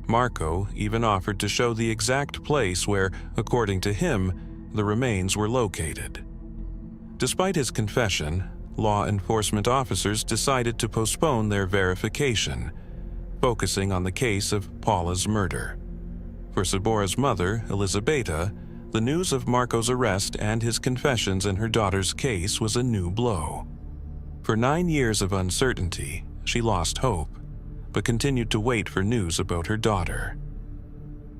Marco even offered to show the exact place where, according to him, the remains were located. Despite his confession, law enforcement officers decided to postpone their verification, focusing on the case of Paula's murder. For Sibòra's mother, Elisabetta, the news of Marco's arrest and his confessions in her daughter's case was a new blow. For 9 years of uncertainty, she lost hope, but continued to wait for news about her daughter.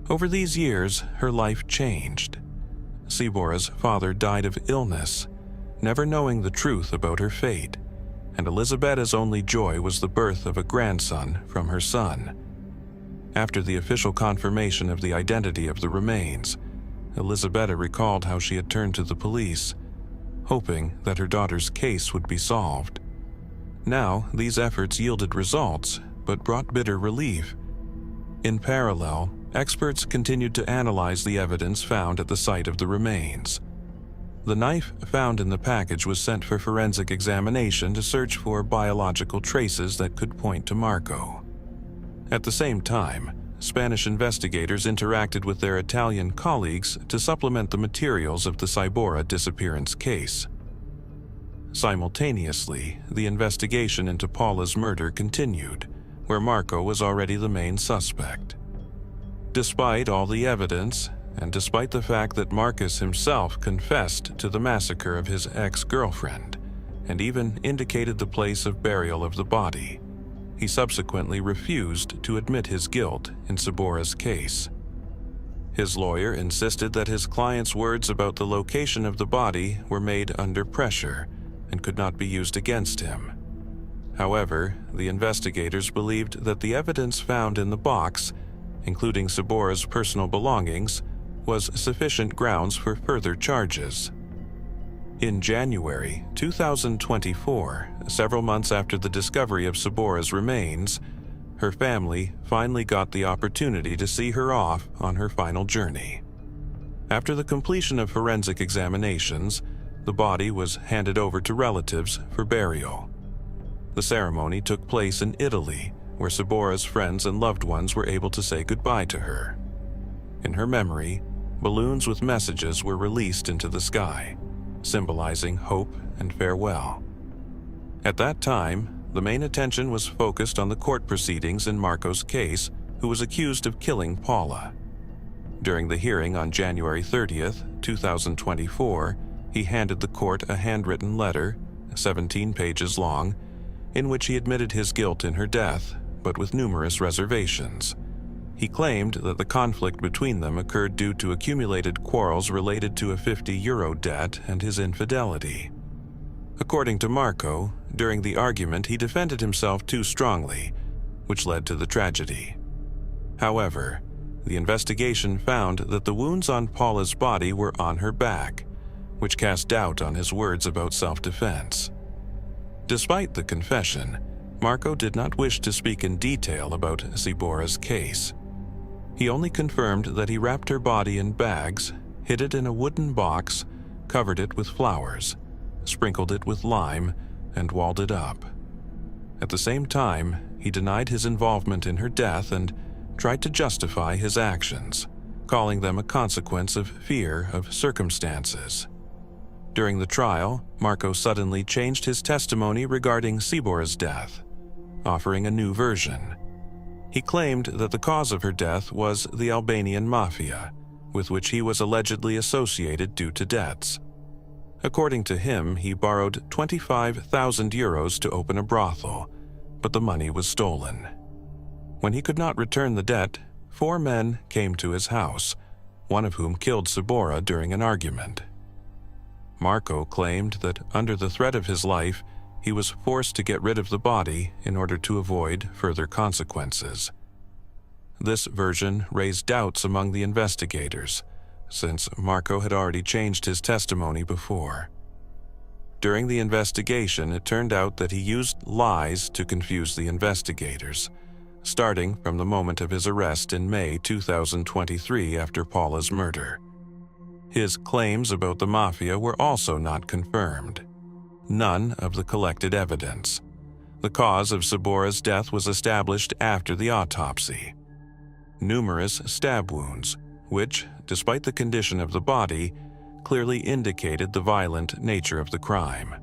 Over these years, her life changed. Sibòra's father died of illness, never knowing the truth about her fate, and Elisabetta's only joy was the birth of a grandson from her son. After the official confirmation of the identity of the remains, Elisabetta recalled how she had turned to the police, hoping that her daughter's case would be solved. Now, these efforts yielded results, but brought bitter relief. In parallel, experts continued to analyze the evidence found at the site of the remains. The knife found in the package was sent for forensic examination to search for biological traces that could point to Marco. At the same time, Spanish investigators interacted with their Italian colleagues to supplement the materials of the Sibòra disappearance case. Simultaneously, the investigation into Paula's murder continued, where Marco was already the main suspect. Despite all the evidence, and despite the fact that Marcus himself confessed to the massacre of his ex-girlfriend, and even indicated the place of burial of the body, he subsequently refused to admit his guilt in Sibòra's case. His lawyer insisted that his client's words about the location of the body were made under pressure and could not be used against him. However, the investigators believed that the evidence found in the box, including Sibòra's personal belongings, was sufficient grounds for further charges. In January 2024, several months after the discovery of Sibòra's remains, her family finally got the opportunity to see her off on her final journey. After the completion of forensic examinations, the body was handed over to relatives for burial. The ceremony took place in Italy, where Sibòra's friends and loved ones were able to say goodbye to her. In her memory, balloons with messages were released into the sky, symbolizing hope and farewell. At that time, the main attention was focused on the court proceedings in Marco's case, who was accused of killing Paula. During the hearing on January 30th, 2024, he handed the court a handwritten letter, 17 pages long, in which he admitted his guilt in her death, but with numerous reservations. He claimed that the conflict between them occurred due to accumulated quarrels related to a €50 debt and his infidelity. According to Marco, during the argument he defended himself too strongly, which led to the tragedy. However, the investigation found that the wounds on Paula's body were on her back, which cast doubt on his words about self-defense. Despite the confession, Marco did not wish to speak in detail about Sibòra's case. He only confirmed that he wrapped her body in bags, hid it in a wooden box, covered it with flowers, sprinkled it with lime, and walled it up. At the same time, he denied his involvement in her death and tried to justify his actions, calling them a consequence of fear of circumstances. During the trial, Marco suddenly changed his testimony regarding Sibòra's death, offering a new version. He claimed that the cause of her death was the Albanian mafia, with which he was allegedly associated due to debts. According to him, he borrowed 25,000 euros to open a brothel, but the money was stolen. When he could not return the debt, 4 men came to his house, one of whom killed Sibòra during an argument. Marco claimed that under the threat of his life, he was forced to get rid of the body in order to avoid further consequences. This version raised doubts among the investigators, since Marco had already changed his testimony before. During the investigation, it turned out that he used lies to confuse the investigators, starting from the moment of his arrest in May 2023 after Paula's murder. His claims about the mafia were also not confirmed. None of the collected evidence. The cause of Sibòra's death was established after the autopsy. Numerous stab wounds, which, despite the condition of the body, clearly indicated the violent nature of the crime.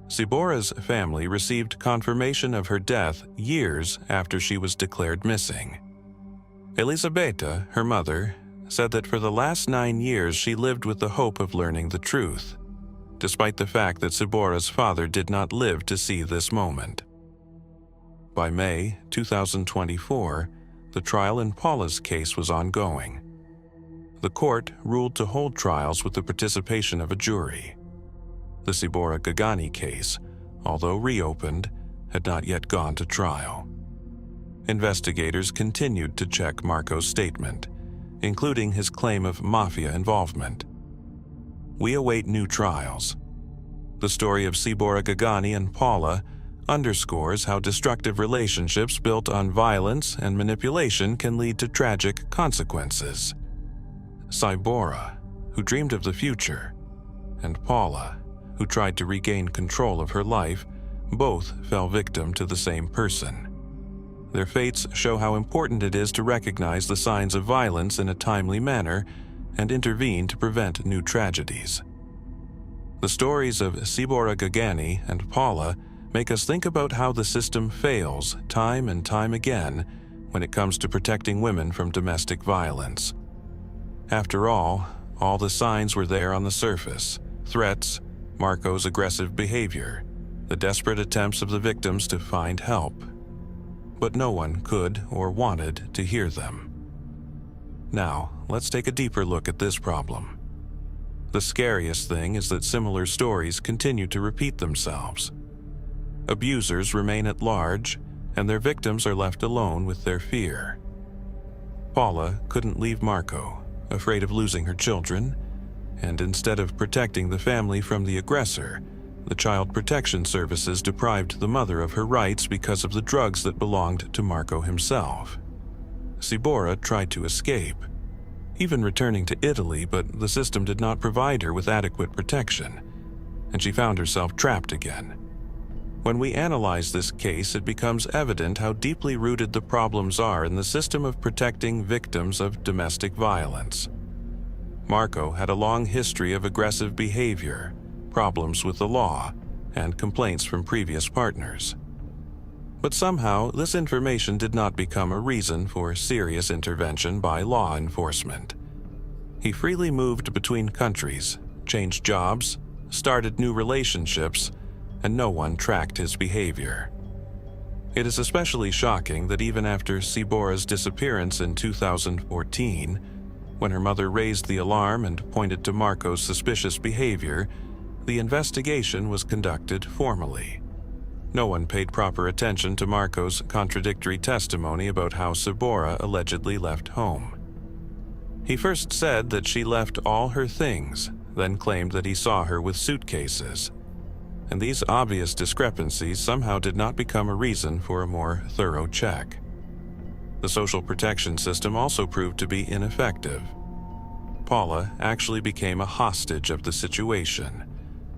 Sibòra's family received confirmation of her death years after she was declared missing. Elisabetta, her mother, said that for the last 9 years she lived with the hope of learning the truth, despite the fact that Sibòra's father did not live to see this moment. By May 2024, the trial in Paula's case was ongoing. The court ruled to hold trials with the participation of a jury. The Sibòra Gagani case, although reopened, had not yet gone to trial. Investigators continued to check Marco's statement, including his claim of mafia involvement. We await new trials. The story of Sibòra Gagani and Paula underscores how destructive relationships built on violence and manipulation can lead to tragic consequences. Sibòra, who dreamed of the future, and Paula, who tried to regain control of her life, both fell victim to the same person. Their fates show how important it is to recognize the signs of violence in a timely manner and intervene to prevent new tragedies. The stories of Sibòra Gagani and Paula make us think about how the system fails time and time again when it comes to protecting women from domestic violence. After all the signs were there on the surface: threats, Marco's aggressive behavior, the desperate attempts of the victims to find help. But no one could or wanted to hear them. Now, let's take a deeper look at this problem. The scariest thing is that similar stories continue to repeat themselves. Abusers remain at large, and their victims are left alone with their fear. Paula couldn't leave Marco, afraid of losing her children, and instead of protecting the family from the aggressor, the Child Protection Services deprived the mother of her rights because of the drugs that belonged to Marco himself. Sibòra tried to escape, even returning to Italy, but the system did not provide her with adequate protection, and she found herself trapped again. When we analyze this case, it becomes evident how deeply rooted the problems are in the system of protecting victims of domestic violence. Marco had a long history of aggressive behavior, problems with the law, and complaints from previous partners. But somehow, this information did not become a reason for serious intervention by law enforcement. He freely moved between countries, changed jobs, started new relationships, and no one tracked his behavior. It is especially shocking that even after Sibòra's disappearance in 2014, when her mother raised the alarm and pointed to Marco's suspicious behavior, the investigation was conducted formally. No one paid proper attention to Marco's contradictory testimony about how Sibòra allegedly left home. He first said that she left all her things, then claimed that he saw her with suitcases. And these obvious discrepancies somehow did not become a reason for a more thorough check. The social protection system also proved to be ineffective. Paula actually became a hostage of the situation.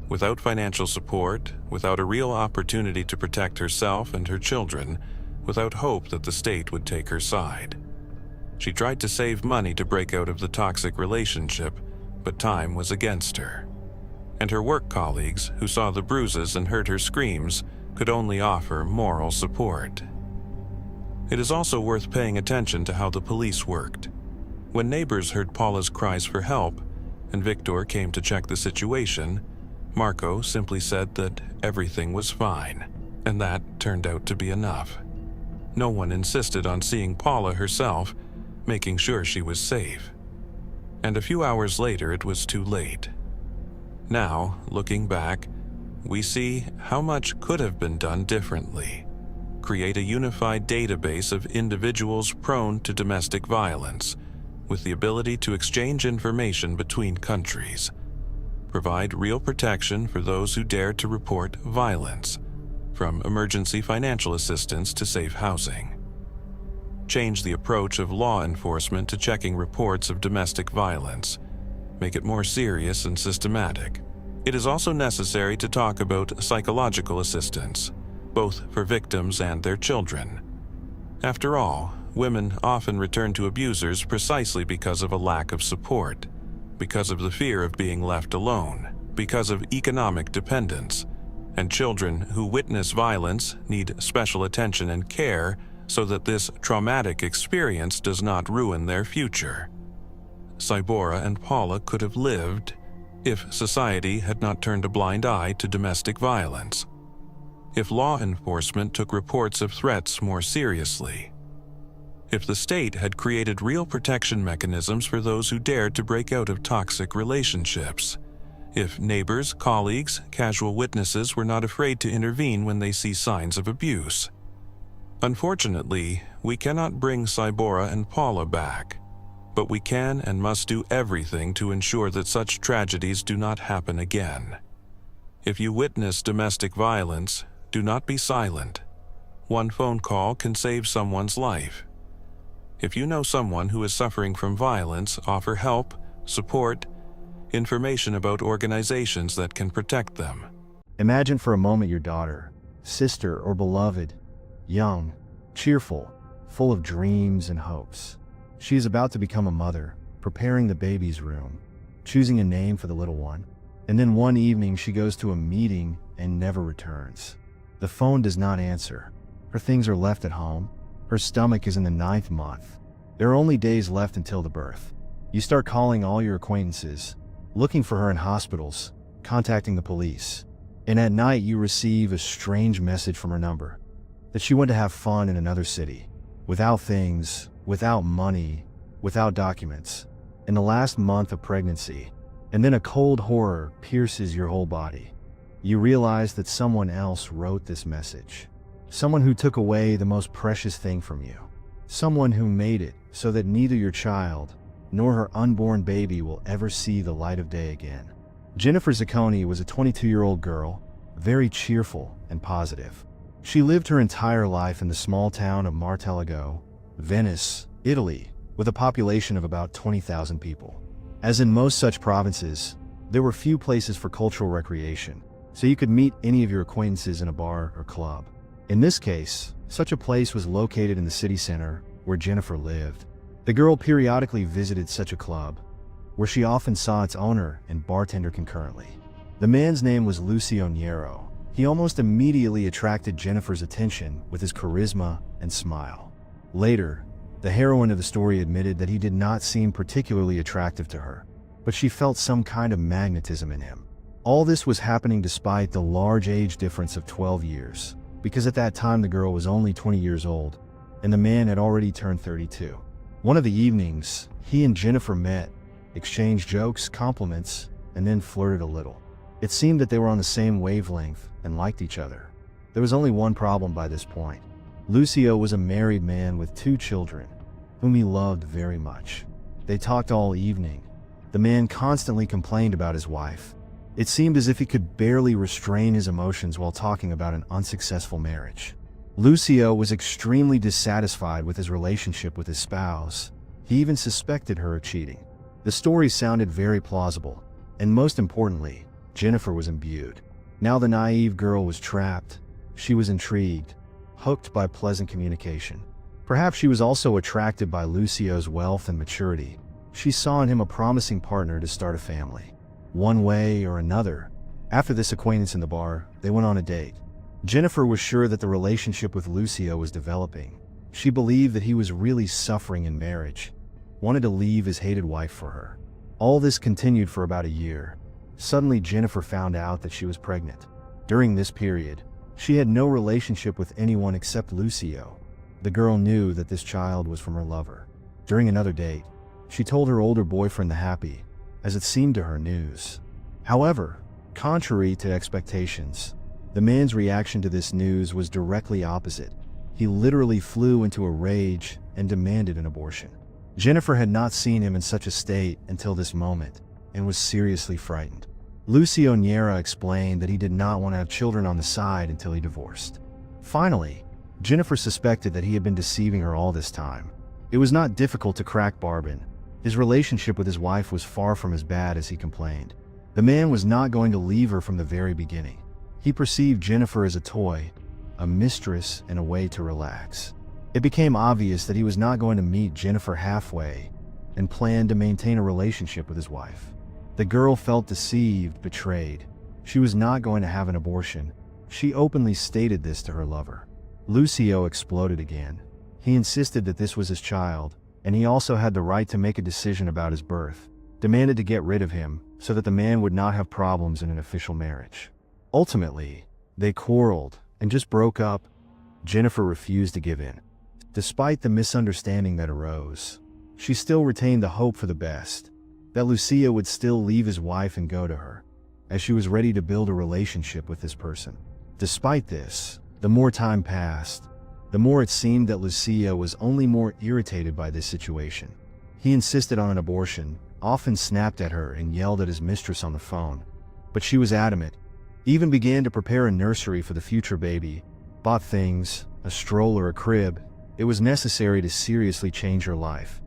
Without financial support, without a real opportunity to protect herself and her children, without hope that the state would take her side. She tried to save money to break out of the toxic relationship, but time was against her. And her work colleagues, who saw the bruises and heard her screams, could only offer moral support. It is also worth paying attention to how the police worked. When neighbors heard Paula's cries for help, and Victor came to check the situation, Marco simply said that everything was fine, and that turned out to be enough. No one insisted on seeing Paula herself, making sure she was safe. And a few hours later, it was too late. Now, looking back, we see how much could have been done differently. Create a unified database of individuals prone to domestic violence, with the ability to exchange information between countries. Provide real protection for those who dare to report violence, from emergency financial assistance to safe housing. Change the approach of law enforcement to checking reports of domestic violence. Make it more serious and systematic. It is also necessary to talk about psychological assistance, both for victims and their children. After all, women often return to abusers precisely because of a lack of support, because of the fear of being left alone, because of economic dependence, and children who witness violence need special attention and care so that this traumatic experience does not ruin their future. Sibòra and Paula could have lived if society had not turned a blind eye to domestic violence, if law enforcement took reports of threats more seriously, if the state had created real protection mechanisms for those who dared to break out of toxic relationships, if neighbors, colleagues, casual witnesses were not afraid to intervene when they see signs of abuse. Unfortunately, we cannot bring Sibòra and Paula back, but we can and must do everything to ensure that such tragedies do not happen again. If you witness domestic violence, do not be silent. One phone call can save someone's life. If you know someone who is suffering from violence, offer help, support, information about organizations that can protect them.
Imagine for a moment your daughter, sister, or beloved, young, cheerful, full of dreams and hopes. She is about to become a mother, preparing the baby's room, choosing a name for the little one, and then one evening she goes to a meeting and never returns. The phone does not answer. Her things are left at home. Her stomach is in the 9th month. There are only days left until the birth. You start calling all your acquaintances, looking for her in hospitals, contacting the police. And at night you receive a strange message from her number, that she went to have fun in another city, without things, without money, without documents, in the last month of pregnancy. And then a cold horror pierces your whole body. You realize that someone else wrote this message. Someone who took away the most precious thing from you. Someone who made it so that neither your child nor her unborn baby will ever see the light of day again. Jennifer Zacconi was a 22-year-old girl, very cheerful and positive. She lived her entire life in the small town of Martelligo, Venice, Italy, with a population of about 20,000 people. As in most such provinces, there were few places for cultural recreation, so you could meet any of your acquaintances in a bar or club. In this case, such a place was located in the city center where Jennifer lived. The girl periodically visited such a club, where she often saw its owner and bartender concurrently. The man's name was Lucio Niero. He almost immediately attracted Jennifer's attention with his charisma and smile. Later, the heroine of the story admitted that he did not seem particularly attractive to her, but she felt some kind of magnetism in him. All this was happening despite the large age difference of 12 years, because at that time the girl was only 20 years old, and the man had already turned 32. One of the evenings, he and Jennifer met, exchanged jokes, compliments, and then flirted a little. It seemed that they were on the same wavelength and liked each other. There was only one problem by this point. Lucio was a married man with 2 children, whom he loved very much. They talked all evening. The man constantly complained about his wife. It seemed as if he could barely restrain his emotions while talking about an unsuccessful marriage. Lucio was extremely dissatisfied with his relationship with his spouse. He even suspected her of cheating. The story sounded very plausible, and most importantly, Jennifer was imbued. Now the naive girl was trapped. She was intrigued, hooked by pleasant communication. Perhaps she was also attracted by Lucio's wealth and maturity. She saw in him a promising partner to start a family. One way or another, after this acquaintance in the bar, they went on a date. Jennifer was sure that the relationship with Lucio was developing. She believed that he was really suffering in marriage, wanted to leave his hated wife for her. All this continued for about a year. Suddenly, Jennifer found out that she was pregnant. During this period, she had no relationship with anyone except Lucio. The girl knew that this child was from her lover. During another date, she told her older boyfriend the happy, as it seemed to her, news. However, contrary to expectations, the man's reaction to this news was directly opposite. He literally flew into a rage and demanded an abortion. Jennifer had not seen him in such a state until this moment and was seriously frightened. Lucio Niera explained that he did not want to have children on the side until he divorced. Finally, Jennifer suspected that he had been deceiving her all this time. It was not difficult to crack Barban. His relationship with his wife was far from as bad as he complained. The man was not going to leave her from the very beginning. He perceived Jennifer as a toy, a mistress, and a way to relax. It became obvious that he was not going to meet Jennifer halfway and planned to maintain a relationship with his wife. The girl felt deceived, betrayed. She was not going to have an abortion. She openly stated this to her lover. Lucio exploded again. He insisted that this was his child, and he also had the right to make a decision about his birth, demanded to get rid of him so that the man would not have problems in an official marriage. Ultimately, they quarreled and just broke up. Jennifer refused to give in. Despite the misunderstanding that arose, she still retained the hope for the best, that Lucio would still leave his wife and go to her, as she was ready to build a relationship with this person. Despite this, the more time passed, the more it seemed that Lucio was only more irritated by this situation. He insisted on an abortion, often snapped at her and yelled at his mistress on the phone, but she was adamant, even began to prepare a nursery for the future baby, bought things, a stroller, a crib. It was necessary to seriously change her life.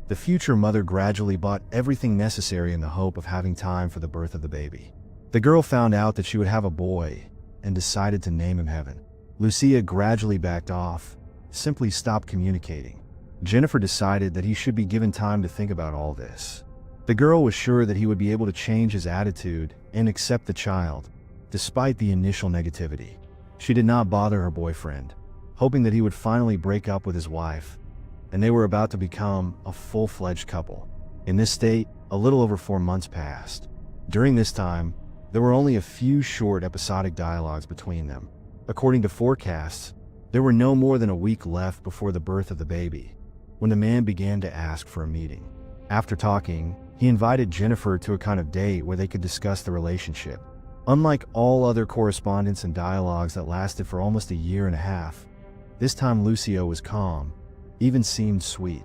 The future mother gradually bought everything necessary in the hope of having time for the birth of the baby. The girl found out that she would have a boy and decided to name him Heaven. Lucia gradually backed off, simply stopped communicating. Jennifer decided that he should be given time to think about all this. The girl was sure that he would be able to change his attitude and accept the child, despite the initial negativity. She did not bother her boyfriend, hoping that he would finally break up with his wife, and they were about to become a full-fledged couple. In this state, a little over 4 months passed. During this time, there were only a few short episodic dialogues between them. According to forecasts, there were no more than a week left before the birth of the baby, when the man began to ask for a meeting. After talking, he invited Jennifer to a kind of date where they could discuss the relationship. Unlike all other correspondence and dialogues that lasted for almost a year and a half, this time Lucio was calm, even seemed sweet.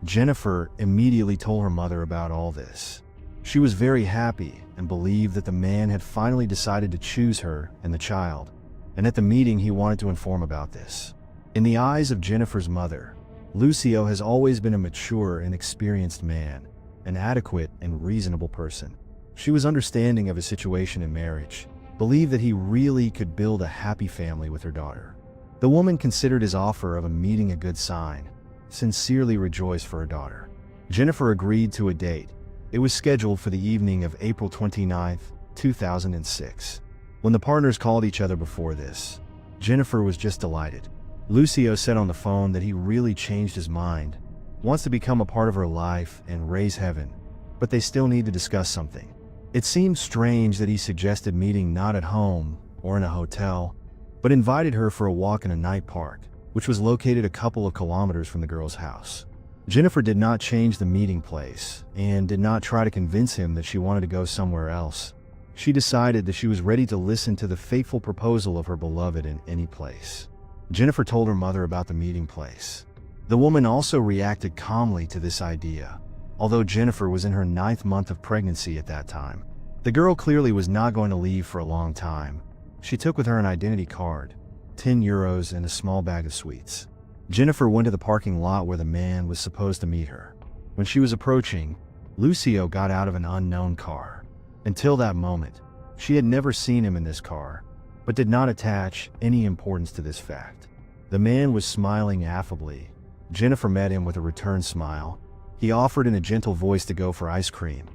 Jennifer immediately told her mother about all this. She was very happy and believed that the man had finally decided to choose her and the child, and at the meeting he wanted to inform about this. In the eyes of Jennifer's mother, Lucio has always been a mature and experienced man, an adequate and reasonable person. She was understanding of his situation in marriage, believed that he really could build a happy family with her daughter. The woman considered his offer of a meeting a good sign, sincerely rejoiced for her daughter. Jennifer agreed to a date. It was scheduled for the evening of April 29, 2006. When the partners called each other before this, Jennifer was just delighted. Lucio said on the phone that he really changed his mind, wants to become a part of her life and raise Heaven, but they still need to discuss something. It seemed strange that he suggested meeting not at home or in a hotel, but invited her for a walk in a night park, which was located a couple of kilometers from the girl's house. Jennifer did not change the meeting place and did not try to convince him that she wanted to go somewhere else. She decided that she was ready to listen to the fateful proposal of her beloved in any place. Jennifer told her mother about the meeting place. The woman also reacted calmly to this idea, although Jennifer was in her 9th month of pregnancy at that time. The girl clearly was not going to leave for a long time. She took with her an identity card, €10 and a small bag of sweets. Jennifer went to the parking lot where the man was supposed to meet her. When she was approaching, Lucio got out of an unknown car. Until that moment, she had never seen him in this car, but did not attach any importance to this fact. The man was smiling affably. Jennifer met him with a return smile. He offered in a gentle voice to go for ice cream.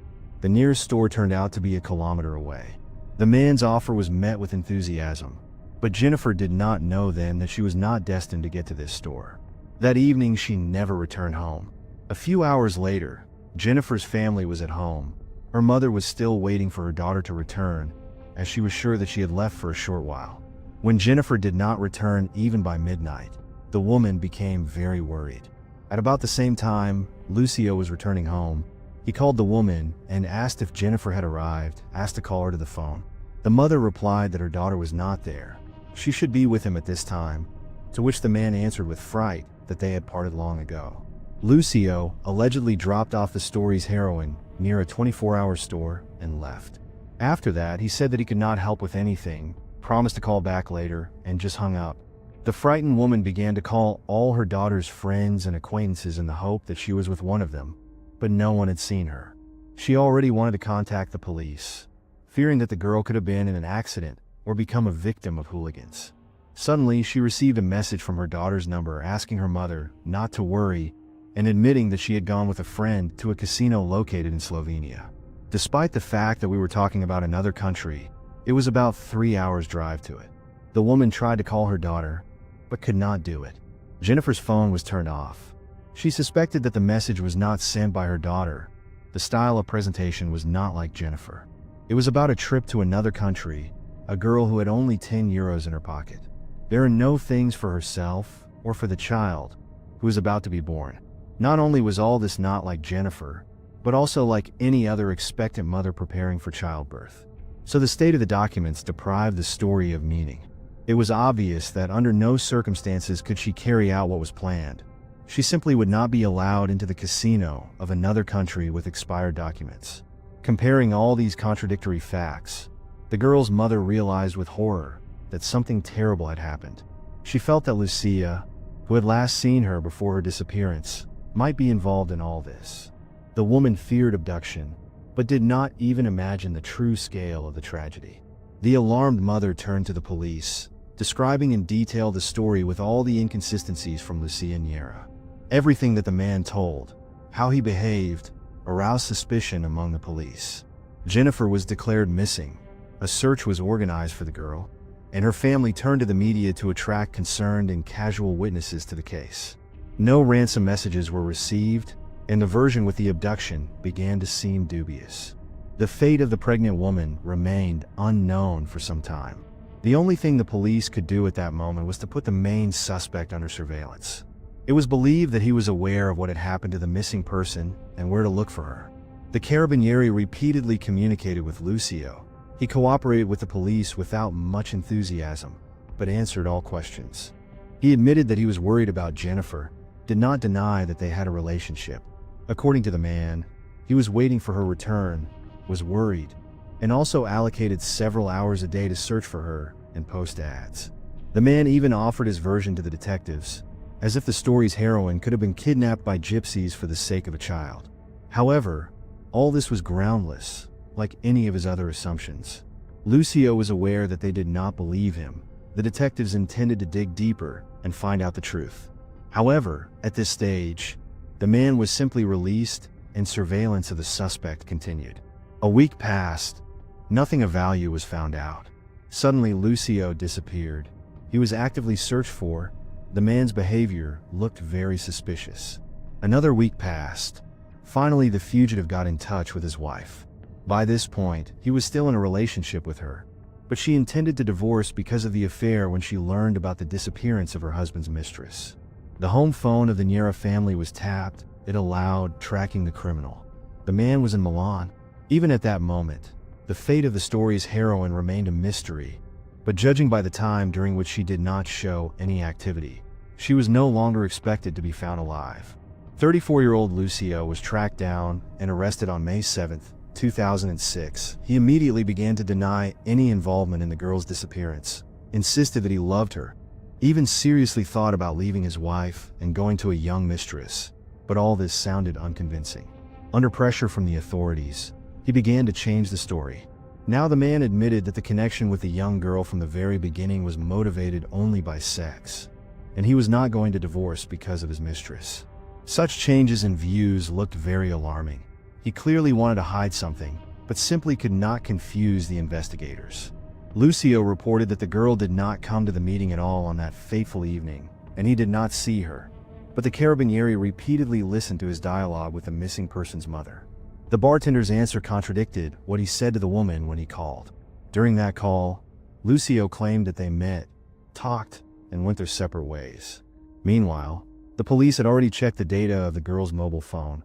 The nearest store turned out to be a kilometer away. The man's offer was met with enthusiasm, but Jennifer did not know then that she was not destined to get to this store. That evening, she never returned home. A few hours later, Jennifer's family was at home. Her mother was still waiting for her daughter to return, as she was sure that she had left for a short while. When Jennifer did not return even by midnight, the woman became very worried. At about the same time, Lucio was returning home. He called the woman and asked if Jennifer had arrived, asked to call her to the phone. The mother replied that her daughter was not there. She should be with him at this time, to which the man answered with fright that they had parted long ago. Lucio allegedly dropped off the story's heroine near a 24-hour store and left. After that, he said that he could not help with anything, promised to call back later, and just hung up. The frightened woman began to call all her daughter's friends and acquaintances in the hope that she was with one of them, but no one had seen her. She already wanted to contact the police, fearing that the girl could have been in an accident or become a victim of hooligans. Suddenly, she received a message from her daughter's number asking her mother not to worry and admitting that she had gone with a friend to a casino located in Slovenia. Despite the fact that we were talking about another country, it was about 3 hours' drive to it. The woman tried to call her daughter, but could not do it. Jennifer's phone was turned off. She suspected that the message was not sent by her daughter. The style of presentation was not like Jennifer. It was about a trip to another country, a girl who had only €10 in her pocket. There are no things for herself or for the child who was about to be born. Not only was all this not like Jennifer, but also like any other expectant mother preparing for childbirth. So the state of the documents deprived the story of meaning. It was obvious that under no circumstances could she carry out what was planned. She simply would not be allowed into the casino of another country with expired documents. Comparing all these contradictory facts, the girl's mother realized with horror that something terrible had happened. She felt that Lucia, who had last seen her before her disappearance, might be involved in all this. The woman feared abduction, but did not even imagine the true scale of the tragedy. The alarmed mother turned to the police, describing in detail the story with all the inconsistencies from Lucia and Yera. Everything that the man told, how he behaved, aroused suspicion among the police. Jennifer was declared missing. A search was organized for the girl, and her family turned to the media to attract concerned and casual witnesses to the case. No ransom messages were received, and the version with the abduction began to seem dubious. The fate of the pregnant woman remained unknown for some time. The only thing the police could do at that moment was to put the main suspect under surveillance. It was believed that he was aware of what had happened to the missing person and where to look for her. The Carabinieri repeatedly communicated with Lucio. He cooperated with the police without much enthusiasm, but answered all questions. He admitted that he was worried about Jennifer, did not deny that they had a relationship. According to the man, he was waiting for her return, was worried, and also allocated several hours a day to search for her and post ads. The man even offered his version to the detectives, as if the story's heroine could have been kidnapped by gypsies for the sake of a child. However, all this was groundless, like any of his other assumptions. Lucio was aware that they did not believe him. The detectives intended to dig deeper and find out the truth. However, at this stage, the man was simply released and surveillance of the suspect continued. A week passed. Nothing of value was found out. Suddenly, Lucio disappeared. He was actively searched for. The man's behavior looked very suspicious. Another week passed. Finally, the fugitive got in touch with his wife. By this point, he was still in a relationship with her, but she intended to divorce because of the affair when she learned about the disappearance of her husband's mistress. The home phone of the Niera family was tapped. It allowed tracking the criminal. The man was in Milan. Even at that moment, The fate of the story's heroine remained a mystery, but judging by the time during which she did not show any activity, she was no longer expected to be found alive. 34-year-old Lucio was tracked down and arrested on May 7, 2006. He immediately began to deny any involvement in the girl's disappearance, insisted that he loved her, even seriously thought about leaving his wife and going to a young mistress, but all this sounded unconvincing. Under pressure from the authorities, he began to change the story. Now the man admitted that the connection with the young girl from the very beginning was motivated only by sex, and he was not going to divorce because of his mistress. Such changes in views looked very alarming. He clearly wanted to hide something, but simply could not confuse the investigators. Lucio reported that the girl did not come to the meeting at all on that fateful evening, and he did not see her, but the Carabinieri repeatedly listened to his dialogue with the missing person's mother. The bartender's answer contradicted what he said to the woman when he called. During that call, Lucio claimed that they met, talked, and went their separate ways. Meanwhile, the police had already checked the data of the girl's mobile phone.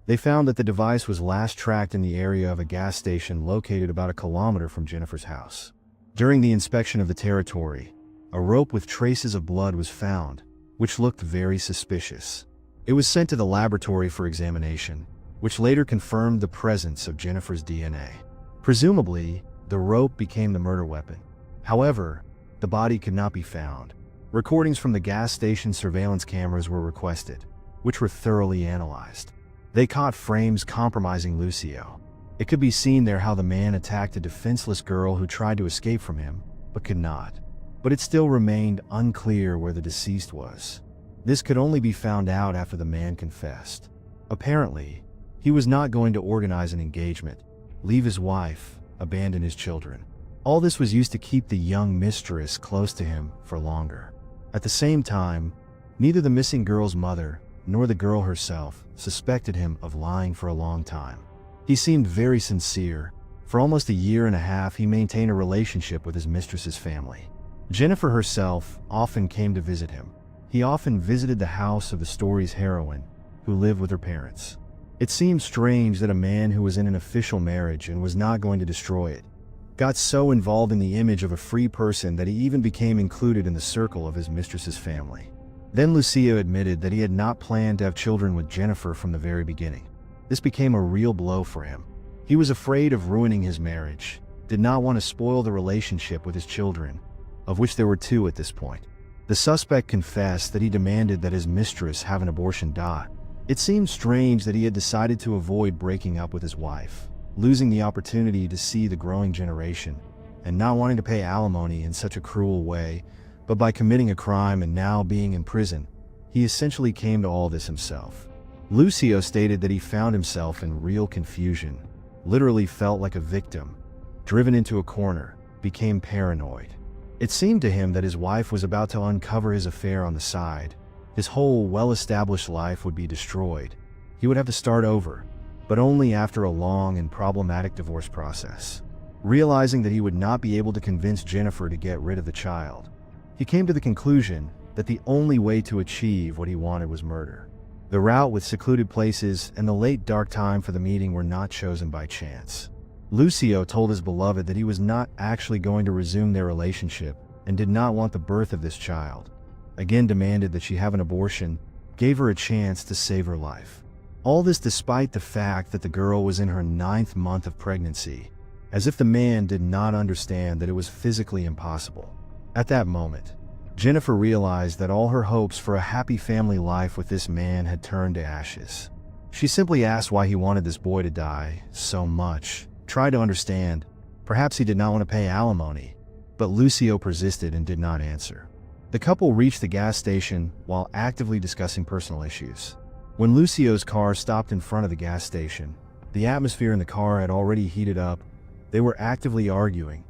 They found that the device was last tracked in the area of a gas station located about a kilometer from Jennifer's house. During the inspection of the territory, a rope with traces of blood was found, which looked very suspicious. It was sent to the laboratory for examination, which later confirmed the presence of Jennifer's DNA. Presumably, the rope became the murder weapon. However, the body could not be found. Recordings from the gas station surveillance cameras were requested, which were thoroughly analyzed. They caught frames compromising Lucio. It could be seen there how the man attacked a defenseless girl who tried to escape from him, but could not. But it still remained unclear where the deceased was. This could only be found out after the man confessed. Apparently, he was not going to organize an engagement, leave his wife, abandon his children. All this was used to keep the young mistress close to him for longer. At the same time, neither the missing girl's mother nor the girl herself suspected him of lying for a long time. He seemed very sincere. For almost a year and a half, he maintained a relationship with his mistress's family. Jennifer herself often came to visit him. He often visited the house of the story's heroine, who lived with her parents. It seemed strange that a man who was in an official marriage and was not going to destroy it got so involved in the image of a free person that he even became included in the circle of his mistress's family. Then Lucio admitted that he had not planned to have children with Jennifer from the very beginning. This became a real blow for him. He was afraid of ruining his marriage, did not want to spoil the relationship with his children, of which there were 2 at this point. The suspect confessed that he demanded that his mistress have an abortion. It seemed strange that he had decided to avoid breaking up with his wife, losing the opportunity to see the growing generation, and not wanting to pay alimony in such a cruel way, but by committing a crime and now being in prison, he essentially came to all this himself. Lucio stated that he found himself in real confusion, literally felt like a victim, driven into a corner, became paranoid. It seemed to him that his wife was about to uncover his affair on the side. His whole well-established life would be destroyed. He would have to start over, but only after a long and problematic divorce process. Realizing that he would not be able to convince Jennifer to get rid of the child, he came to the conclusion that the only way to achieve what he wanted was murder. The route with secluded places and the late dark time for the meeting were not chosen by chance. Lucio told his beloved that he was not actually going to resume their relationship and did not want the birth of this child. Again demanded that she have an abortion, gave her a chance to save her life. All this despite the fact that the girl was in her 9th month of pregnancy, as if the man did not understand that it was physically impossible. At that moment, Jennifer realized that all her hopes for a happy family life with this man had turned to ashes. She simply asked why he wanted this boy to die so much, tried to understand. Perhaps he did not want to pay alimony, but Lucio persisted and did not answer. The couple reached the gas station while actively discussing personal issues. When Lucio's car stopped in front of the gas station, the atmosphere in the car had already heated up. They were actively arguing.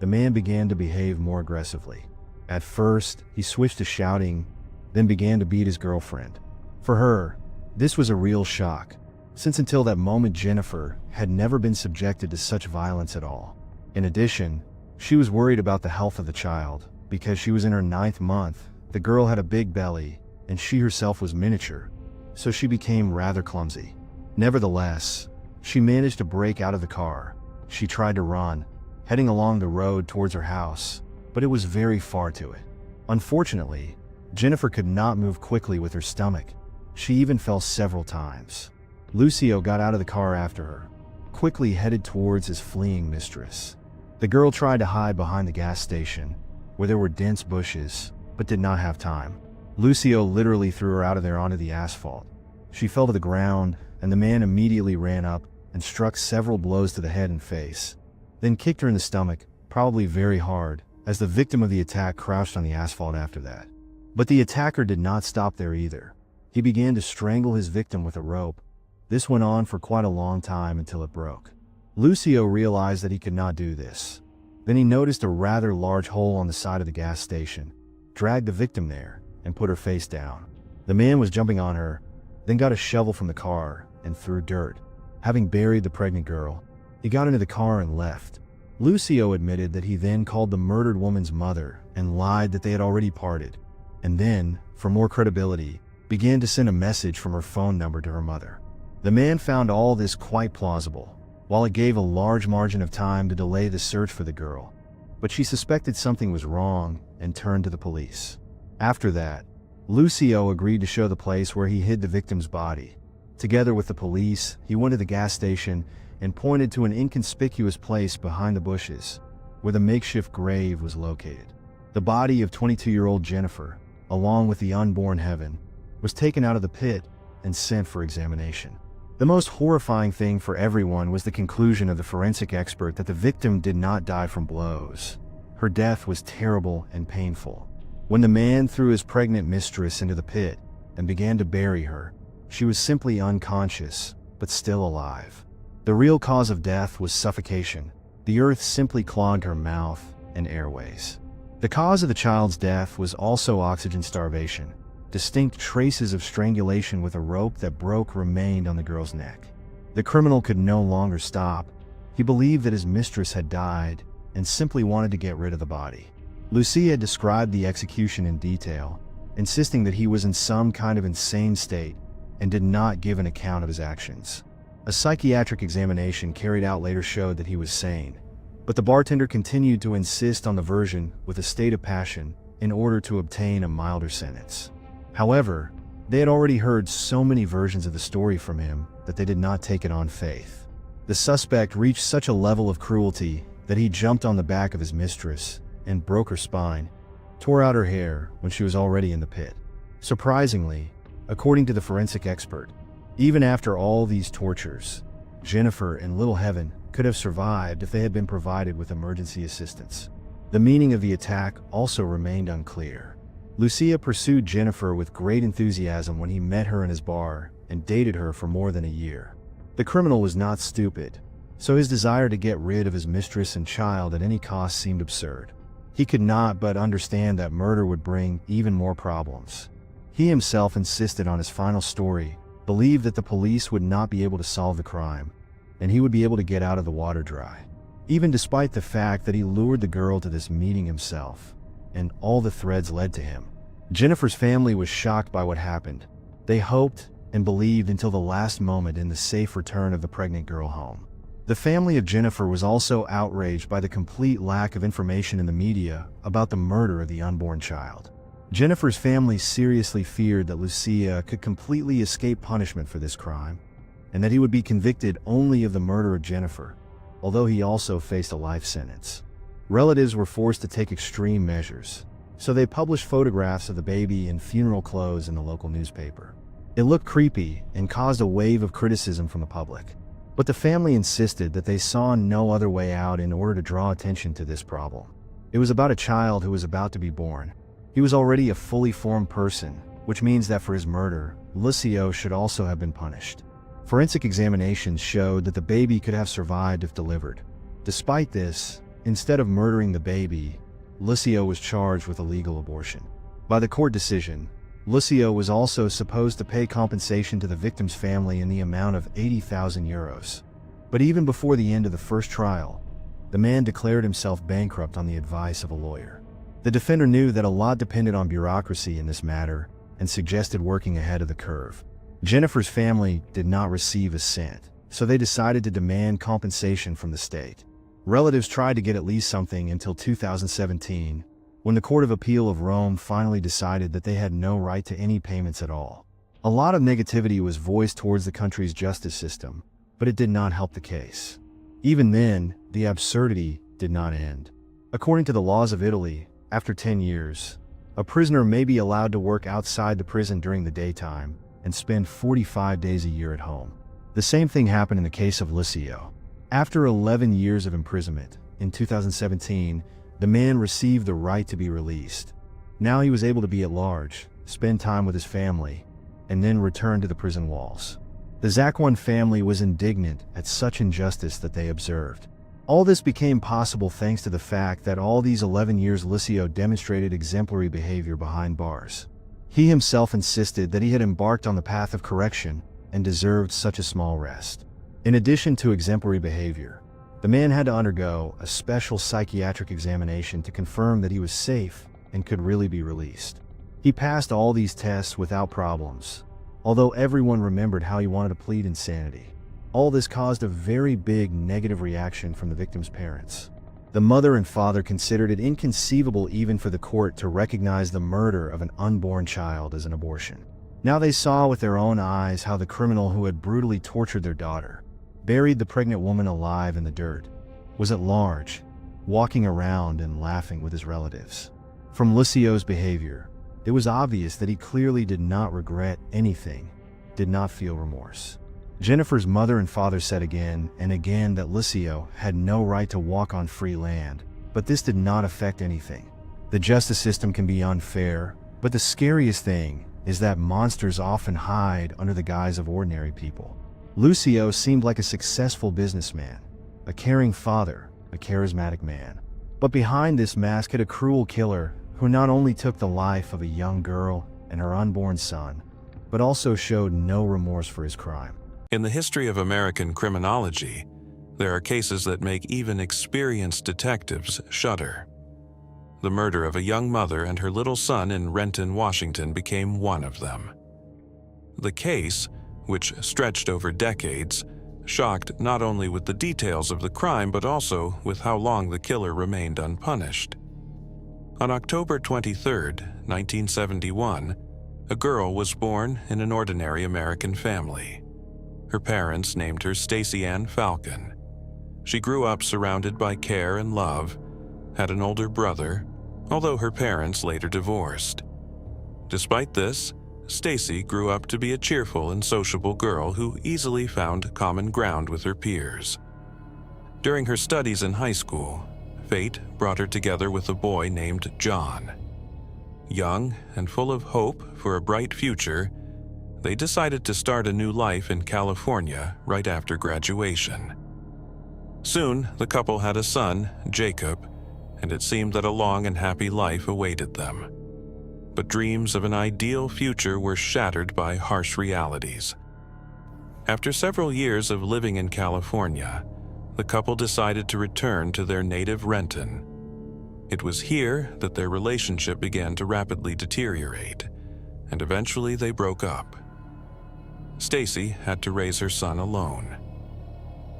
The man began to behave more aggressively. At first, he switched to shouting, then began to beat his girlfriend. For her, this was a real shock, since until that moment Jennifer had never been subjected to such violence at all. In addition, she was worried about the health of the child. Because she was in her 9th month, the girl had a big belly, and she herself was miniature, so she became rather clumsy. Nevertheless, she managed to break out of the car. She tried to run, heading along the road towards her house, but it was very far to it. Unfortunately, Jennifer could not move quickly with her stomach. She even fell several times. Lucio got out of the car after her, quickly headed towards his fleeing mistress. The girl tried to hide behind the gas station, where there were dense bushes, but did not have time. Lucio literally threw her out of there onto the asphalt. She fell to the ground, and the man immediately ran up and struck several blows to the head and face, then kicked her in the stomach, probably very hard, as the victim of the attack crouched on the asphalt after that. But the attacker did not stop there either. He began to strangle his victim with a rope. This went on for quite a long time until it broke. Lucio realized that he could not do this. Then he noticed a rather large hole on the side of the gas station, dragged the victim there, and put her face down. The man was jumping on her, then got a shovel from the car and threw dirt. Having buried the pregnant girl, he got into the car and left. Lucio admitted that he then called the murdered woman's mother and lied that they had already parted, and then, for more credibility, began to send a message from her phone number to her mother. The man found all this quite plausible, while it gave a large margin of time to delay the search for the girl, but she suspected something was wrong and turned to the police. After that, Lucio agreed to show the place where he hid the victim's body. Together with the police, he went to the gas station and pointed to an inconspicuous place behind the bushes, where the makeshift grave was located. The body of 22-year-old Jennifer, along with the unborn Heaven, was taken out of the pit and sent for examination. The most horrifying thing for everyone was the conclusion of the forensic expert that the victim did not die from blows. Her death was terrible and painful. When the man threw his pregnant mistress into the pit and began to bury her, she was simply unconscious, but still alive. The real cause of death was suffocation. The earth simply clogged her mouth and airways. The cause of the child's death was also oxygen starvation. Distinct traces of strangulation with a rope that broke remained on the girl's neck. The criminal could no longer stop. He believed that his mistress had died and simply wanted to get rid of the body. Lucia described the execution in detail, insisting that he was in some kind of insane state and did not give an account of his actions. A psychiatric examination carried out later showed that he was sane, but the bartender continued to insist on the version with a state of passion in order to obtain a milder sentence. However, they had already heard so many versions of the story from him that they did not take it on faith. The suspect reached such a level of cruelty that he jumped on the back of his mistress and broke her spine, tore out her hair when she was already in the pit. Surprisingly, according to the forensic expert, even after all these tortures, Jennifer and little Heaven could have survived if they had been provided with emergency assistance. The meaning of the attack also remained unclear. Lucia pursued Jennifer with great enthusiasm when he met her in his bar and dated her for more than a year. The criminal was not stupid, so his desire to get rid of his mistress and child at any cost seemed absurd. He could not but understand that murder would bring even more problems. He himself insisted on his final story, believed that the police would not be able to solve the crime, and he would be able to get out of the water dry. Even despite the fact that he lured the girl to this meeting himself, and all the threads led to him. Jennifer's family was shocked by what happened. They hoped and believed until the last moment in the safe return of the pregnant girl home. The family of Jennifer was also outraged by the complete lack of information in the media about the murder of the unborn child. Jennifer's family seriously feared that Lucia could completely escape punishment for this crime, and that he would be convicted only of the murder of Jennifer, although he also faced a life sentence. Relatives were forced to take extreme measures, so they published photographs of the baby in funeral clothes in the local newspaper. It looked creepy and caused a wave of criticism from the public, but the family insisted that they saw no other way out in order to draw attention to this problem. It was about a child who was about to be born. He was already a fully formed person, which means that for his murder, Lucio should also have been punished. Forensic examinations showed that the baby could have survived if delivered. Despite this, instead of murdering the baby, Lucio was charged with illegal abortion. By the court decision, Lucio was also supposed to pay compensation to the victim's family in the amount of 80,000 euros. But even before the end of the first trial, the man declared himself bankrupt on the advice of a lawyer. The defender knew that a lot depended on bureaucracy in this matter and suggested working ahead of the curve. Jennifer's family did not receive a cent, so they decided to demand compensation from the state. Relatives tried to get at least something until 2017, when the Court of Appeal of Rome finally decided that they had no right to any payments at all. A lot of negativity was voiced towards the country's justice system, but it did not help the case. Even then, the absurdity did not end. According to the laws of Italy, after 10 years, a prisoner may be allowed to work outside the prison during the daytime and spend 45 days a year at home. The same thing happened in the case of Lizzie. After 11 years of imprisonment, in 2017, the man received the right to be released. Now he was able to be at large, spend time with his family, and then return to the prison walls. The Zacconi family was indignant at such injustice that they observed. All this became possible thanks to the fact that all these 11 years Lizzie demonstrated exemplary behavior behind bars. He himself insisted that he had embarked on the path of correction and deserved such a small rest. In addition to exemplary behavior, the man had to undergo a special psychiatric examination to confirm that he was safe and could really be released. He passed all these tests without problems, although everyone remembered how he wanted to plead insanity. All this caused a very big negative reaction from the victim's parents. The mother and father considered it inconceivable even for the court to recognize the murder of an unborn child as an abortion. Now they saw with their own eyes how the criminal who had brutally tortured their daughter, buried the pregnant woman alive in the dirt, was at large, walking around and laughing with his relatives. From Lizzie's behavior, it was obvious that he clearly did not regret anything, did not feel remorse. Jennifer's mother and father said again and again that Lizzie had no right to walk on free land, but this did not affect anything. The justice system can be unfair, but the scariest thing is that monsters often hide under the guise of ordinary people. Lucio seemed like a successful businessman, a caring father, a charismatic man. But behind this mask hid a cruel killer who not only took the life of a young girl and her unborn son, but also showed no remorse for his crime.
In the history of American criminology, there are cases that make even experienced detectives shudder. The murder of a young mother and her little son in Renton, Washington became one of them. The case, which stretched over decades, shocked not only with the details of the crime but also with how long the killer remained unpunished. On October 23, 1971, a girl was born in an ordinary American family. Her parents named her Stacy Falcon. She grew up surrounded by care and love, had an older brother, although her parents later divorced. Despite this, Stacy grew up to be a cheerful and sociable girl who easily found common ground with her peers. During her studies in high school, fate brought her together with a boy named John. Young and full of hope for a bright future, they decided to start a new life in California right after graduation. Soon, the couple had a son, Jacob, and it seemed that a long and happy life awaited them. But dreams of an ideal future were shattered by harsh realities. After several years of living in California, the couple decided to return to their native Renton. It was here that their relationship began to rapidly deteriorate, and eventually they broke up. Stacy had to raise her son alone.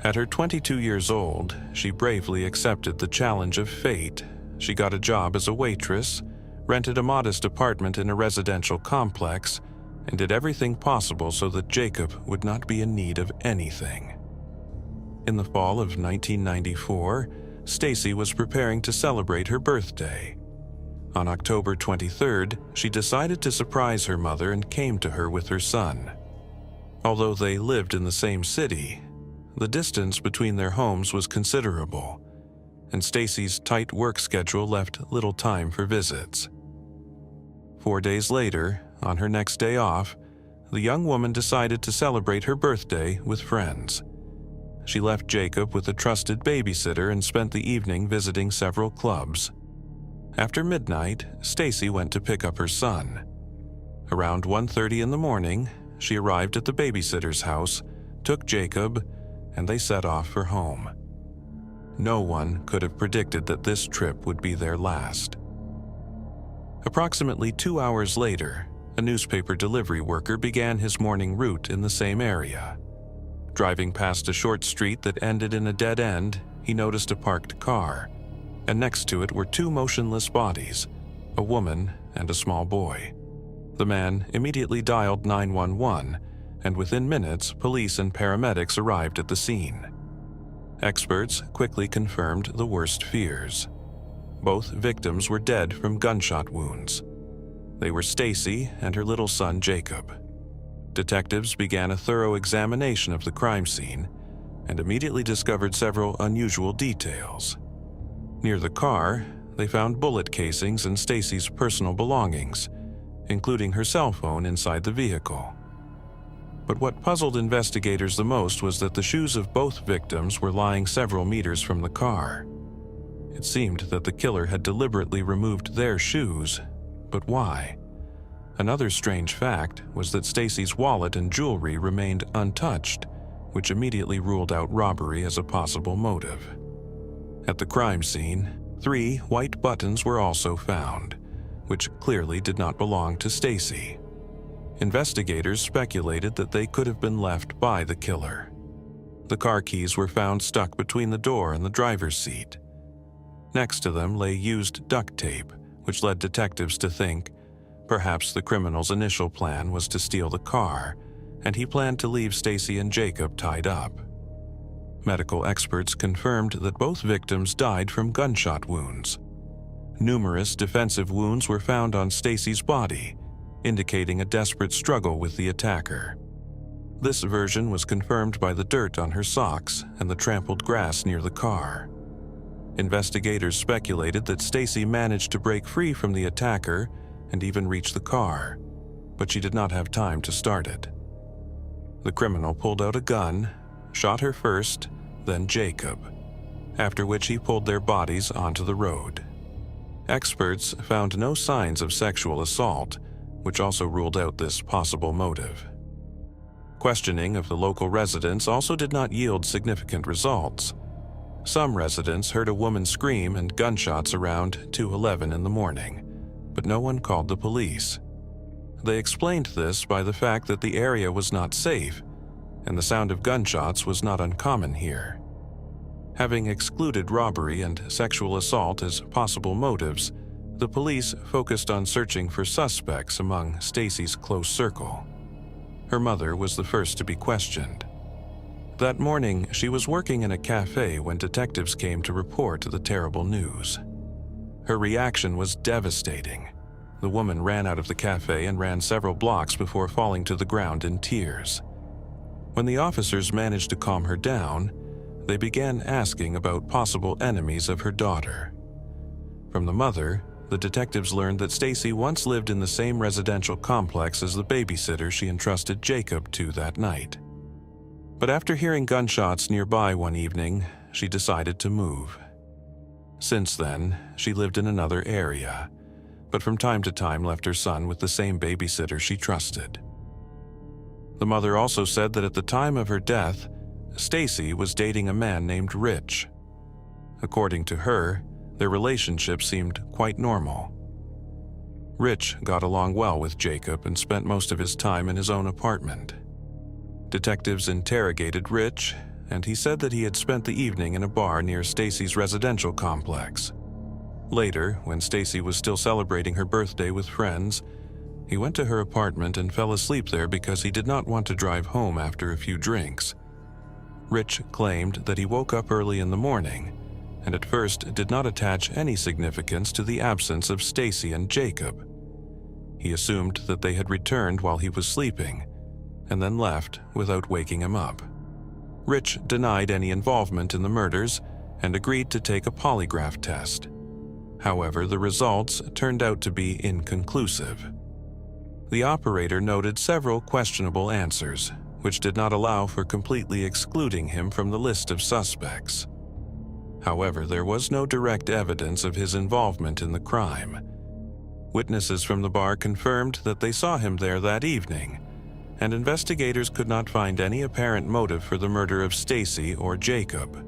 At her 22 years old, she bravely accepted the challenge of fate. She got a job as a waitress, rented a modest apartment in a residential complex, and did everything possible so that Jacob would not be in need of anything. In the fall of 1994, Stacy was preparing to celebrate her birthday. On October 23rd, she decided to surprise her mother and came to her with her son. Although they lived in the same city, the distance between their homes was considerable, and Stacy's tight work schedule left little time for visits. 4 days later, on her next day off, the young woman decided to celebrate her birthday with friends. She left Jacob with a trusted babysitter and spent the evening visiting several clubs. After midnight, Stacy went to pick up her son. Around 1:30 in the morning, she arrived at the babysitter's house, took Jacob, and they set off for home. No one could have predicted that this trip would be their last. Approximately 2 hours later, a newspaper delivery worker began his morning route in the same area. Driving past a short street that ended in a dead end, he noticed a parked car, and next to it were two motionless bodies, a woman and a small boy. The man immediately dialed 911, and within minutes, police and paramedics arrived at the scene. Experts quickly confirmed the worst fears. Both victims were dead from gunshot wounds. They were Stacy and her little son Jacob. Detectives began a thorough examination of the crime scene and immediately discovered several unusual details. Near the car, they found bullet casings and Stacy's personal belongings, including her cell phone inside the vehicle. But what puzzled investigators the most was that the shoes of both victims were lying several meters from the car. It seemed that the killer had deliberately removed their shoes, but why? Another strange fact was that Stacy's wallet and jewelry remained untouched, which immediately ruled out robbery as a possible motive. At the crime scene, 3 white buttons were also found, which clearly did not belong to Stacy. Investigators speculated that they could have been left by the killer. The car keys were found stuck between the door and the driver's seat. Next to them lay used duct tape, which led detectives to think perhaps the criminal's initial plan was to steal the car, and he planned to leave Stacy and Jacob tied up. Medical experts confirmed that both victims died from gunshot wounds. Numerous defensive wounds were found on Stacy's body, indicating a desperate struggle with the attacker. This version was confirmed by the dirt on her socks and the trampled grass near the car. Investigators speculated that Stacy managed to break free from the attacker and even reach the car, but she did not have time to start it. The criminal pulled out a gun, shot her first, then Jacob, after which he pulled their bodies onto the road. Experts found no signs of sexual assault, which also ruled out this possible motive. Questioning of the local residents also did not yield significant results. Some residents heard a woman scream and gunshots around 2:11 in the morning, but no one called the police. They explained this by the fact that the area was not safe, and the sound of gunshots was not uncommon here. Having excluded robbery and sexual assault as possible motives, the police focused on searching for suspects among Stacy's close circle. Her mother was the first to be questioned. That morning, she was working in a cafe when detectives came to report the terrible news. Her reaction was devastating. The woman ran out of the cafe and ran several blocks before falling to the ground in tears. When the officers managed to calm her down, they began asking about possible enemies of her daughter. From the mother, the detectives learned that Stacy once lived in the same residential complex as the babysitter she entrusted Jacob to that night. But after hearing gunshots nearby one evening, she decided to move. Since then, she lived in another area, but from time to time left her son with the same babysitter she trusted. The mother also said that at the time of her death, Stacy was dating a man named Rich. According to her, their relationship seemed quite normal. Rich got along well with Jacob and spent most of his time in his own apartment. Detectives interrogated Rich, and he said that he had spent the evening in a bar near Stacy's residential complex. Later, when Stacy was still celebrating her birthday with friends, he went to her apartment and fell asleep there because he did not want to drive home after a few drinks. Rich claimed that he woke up early in the morning, and at first did not attach any significance to the absence of Stacy and Jacob. He assumed that they had returned while he was sleeping, and then left without waking him up. Rich denied any involvement in the murders and agreed to take a polygraph test. However, the results turned out to be inconclusive. The operator noted several questionable answers, which did not allow for completely excluding him from the list of suspects. However, there was no direct evidence of his involvement in the crime. Witnesses from the bar confirmed that they saw him there that evening, and investigators could not find any apparent motive for the murder of Stacy or Jacob.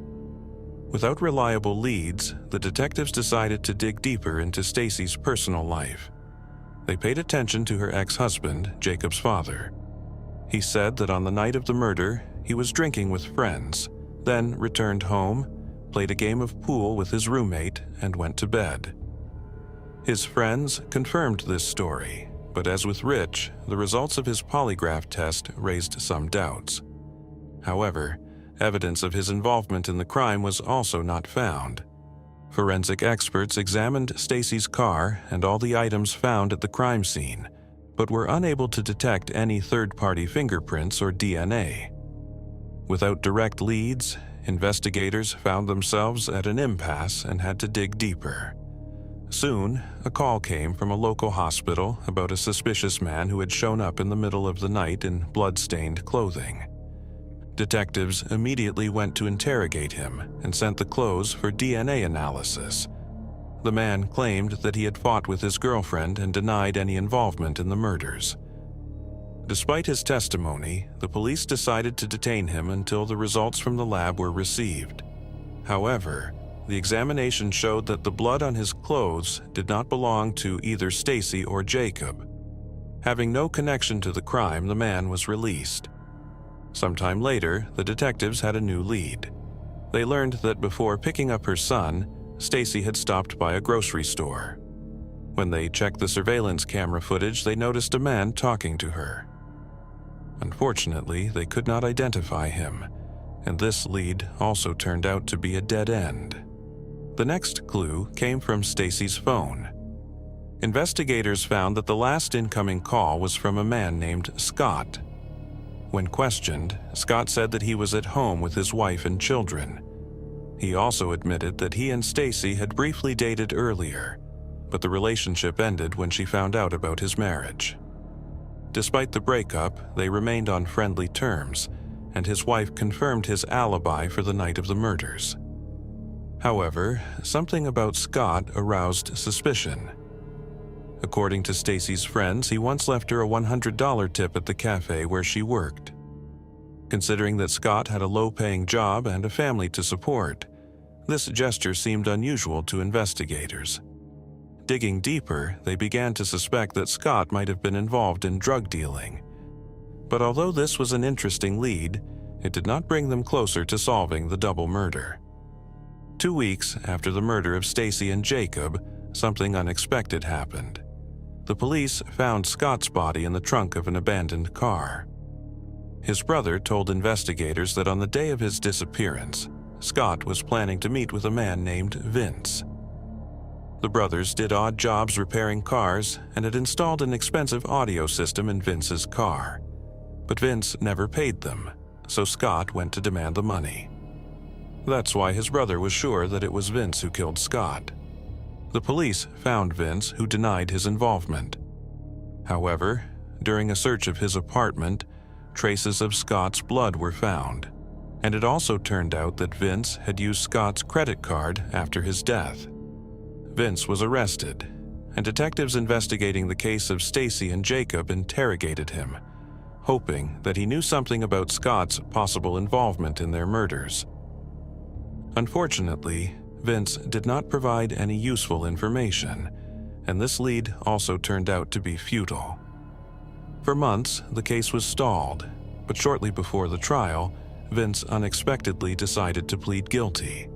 Without reliable leads, the detectives decided to dig deeper into Stacy's personal life. They paid attention to her ex-husband, Jacob's father. He said that on the night of the murder, he was drinking with friends, then returned home, played a game of pool with his roommate, and went to bed. His friends confirmed this story, but as with Rich, the results of his polygraph test raised some doubts. However, evidence of his involvement in the crime was also not found. Forensic experts examined Stacy's car and all the items found at the crime scene, but were unable to detect any third-party fingerprints or DNA. Without direct leads, investigators found themselves at an impasse and had to dig deeper. Soon, a call came from a local hospital about a suspicious man who had shown up in the middle of the night in blood-stained clothing. Detectives immediately went to interrogate him and sent the clothes for DNA analysis. The man claimed that he had fought with his girlfriend and denied any involvement in the murders. Despite his testimony, the police decided to detain him until the results from the lab were received. However, the examination showed that the blood on his clothes did not belong to either Stacy or Jacob. Having no connection to the crime, the man was released. Sometime later, the detectives had a new lead. They learned that before picking up her son, Stacy had stopped by a grocery store. When they checked the surveillance camera footage, they noticed a man talking to her. Unfortunately, they could not identify him, and this lead also turned out to be a dead end. The next clue came from Stacy's phone. Investigators found that the last incoming call was from a man named Scott. When questioned, Scott said that he was at home with his wife and children. He also admitted that he and Stacy had briefly dated earlier, but the relationship ended when she found out about his marriage. Despite the breakup, they remained on friendly terms, and his wife confirmed his alibi for the night of the murders. However, something about Scott aroused suspicion. According to Stacy's friends, he once left her a $100 tip at the cafe where she worked. Considering that Scott had a low-paying job and a family to support, this gesture seemed unusual to investigators. Digging deeper, they began to suspect that Scott might have been involved in drug dealing. But although this was an interesting lead, it did not bring them closer to solving the double murder. 2 weeks after the murder of Stacy and Jacob, something unexpected happened. The police found Scott's body in the trunk of an abandoned car. His brother told investigators that on the day of his disappearance, Scott was planning to meet with a man named Vince. The brothers did odd jobs repairing cars and had installed an expensive audio system in Vince's car. But Vince never paid them, so Scott went to demand the money. That's why his brother was sure that it was Vince who killed Scott. The police found Vince, who denied his involvement. However, during a search of his apartment, traces of Scott's blood were found, and it also turned out that Vince had used Scott's credit card after his death. Vince was arrested, and detectives investigating the case of Stacy and Jacob interrogated him, hoping that he knew something about Scott's possible involvement in their murders. Unfortunately, Vince did not provide any useful information, and this lead also turned out to be futile. For months, the case was stalled, but shortly before the trial, Vince unexpectedly decided to plead guilty.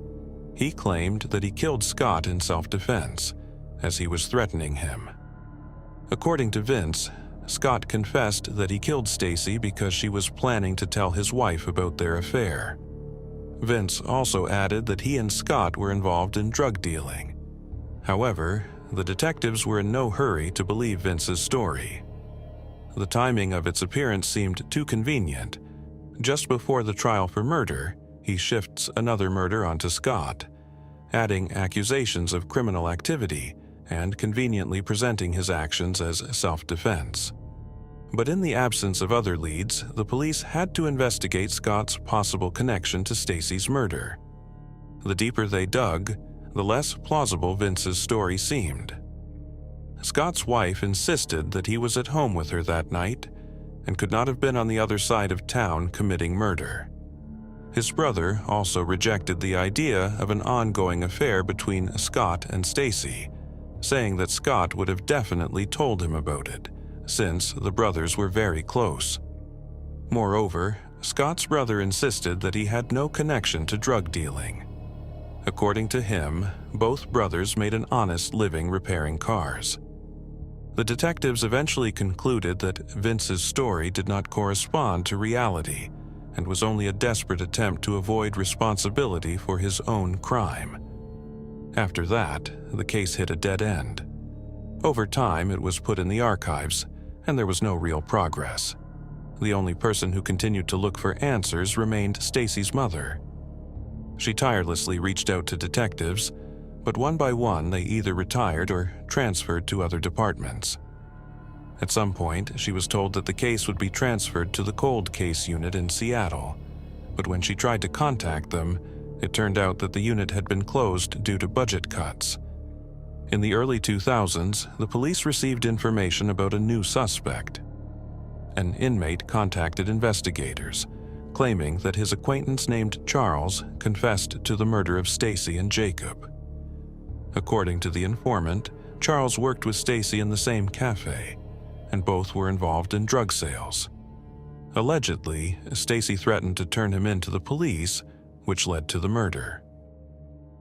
He claimed that he killed Scott in self-defense, as he was threatening him. According to Vince, Scott confessed that he killed Stacy because she was planning to tell his wife about their affair. Vince also added that he and Scott were involved in drug dealing. However, the detectives were in no hurry to believe Vince's story. The timing of its appearance seemed too convenient. Just before the trial for murder, he shifts another murder onto Scott, adding accusations of criminal activity and conveniently presenting his actions as self-defense. But in the absence of other leads, the police had to investigate Scott's possible connection to Stacy's murder. The deeper they dug, the less plausible Vince's story seemed. Scott's wife insisted that he was at home with her that night and could not have been on the other side of town committing murder. His brother also rejected the idea of an ongoing affair between Scott and Stacy, saying that Scott would have definitely told him about it, since the brothers were very close. Moreover, Scott's brother insisted that he had no connection to drug dealing. According to him, both brothers made an honest living repairing cars. The detectives eventually concluded that Vince's story did not correspond to reality and was only a desperate attempt to avoid responsibility for his own crime. After that, the case hit a dead end. Over time, it was put in the archives, and there was no real progress. The only person who continued to look for answers remained Stacy's mother. She tirelessly reached out to detectives, but one by one they either retired or transferred to other departments. At some point, she was told that the case would be transferred to the cold case unit in Seattle, but when she tried to contact them, it turned out that the unit had been closed due to budget cuts. In the early 2000s, the police received information about a new suspect. An inmate contacted investigators, claiming that his acquaintance named Charles confessed to the murder of Stacy and Jacob. According to the informant, Charles worked with Stacy in the same cafe, and both were involved in drug sales. Allegedly, Stacy threatened to turn him in to the police, which led to the murder.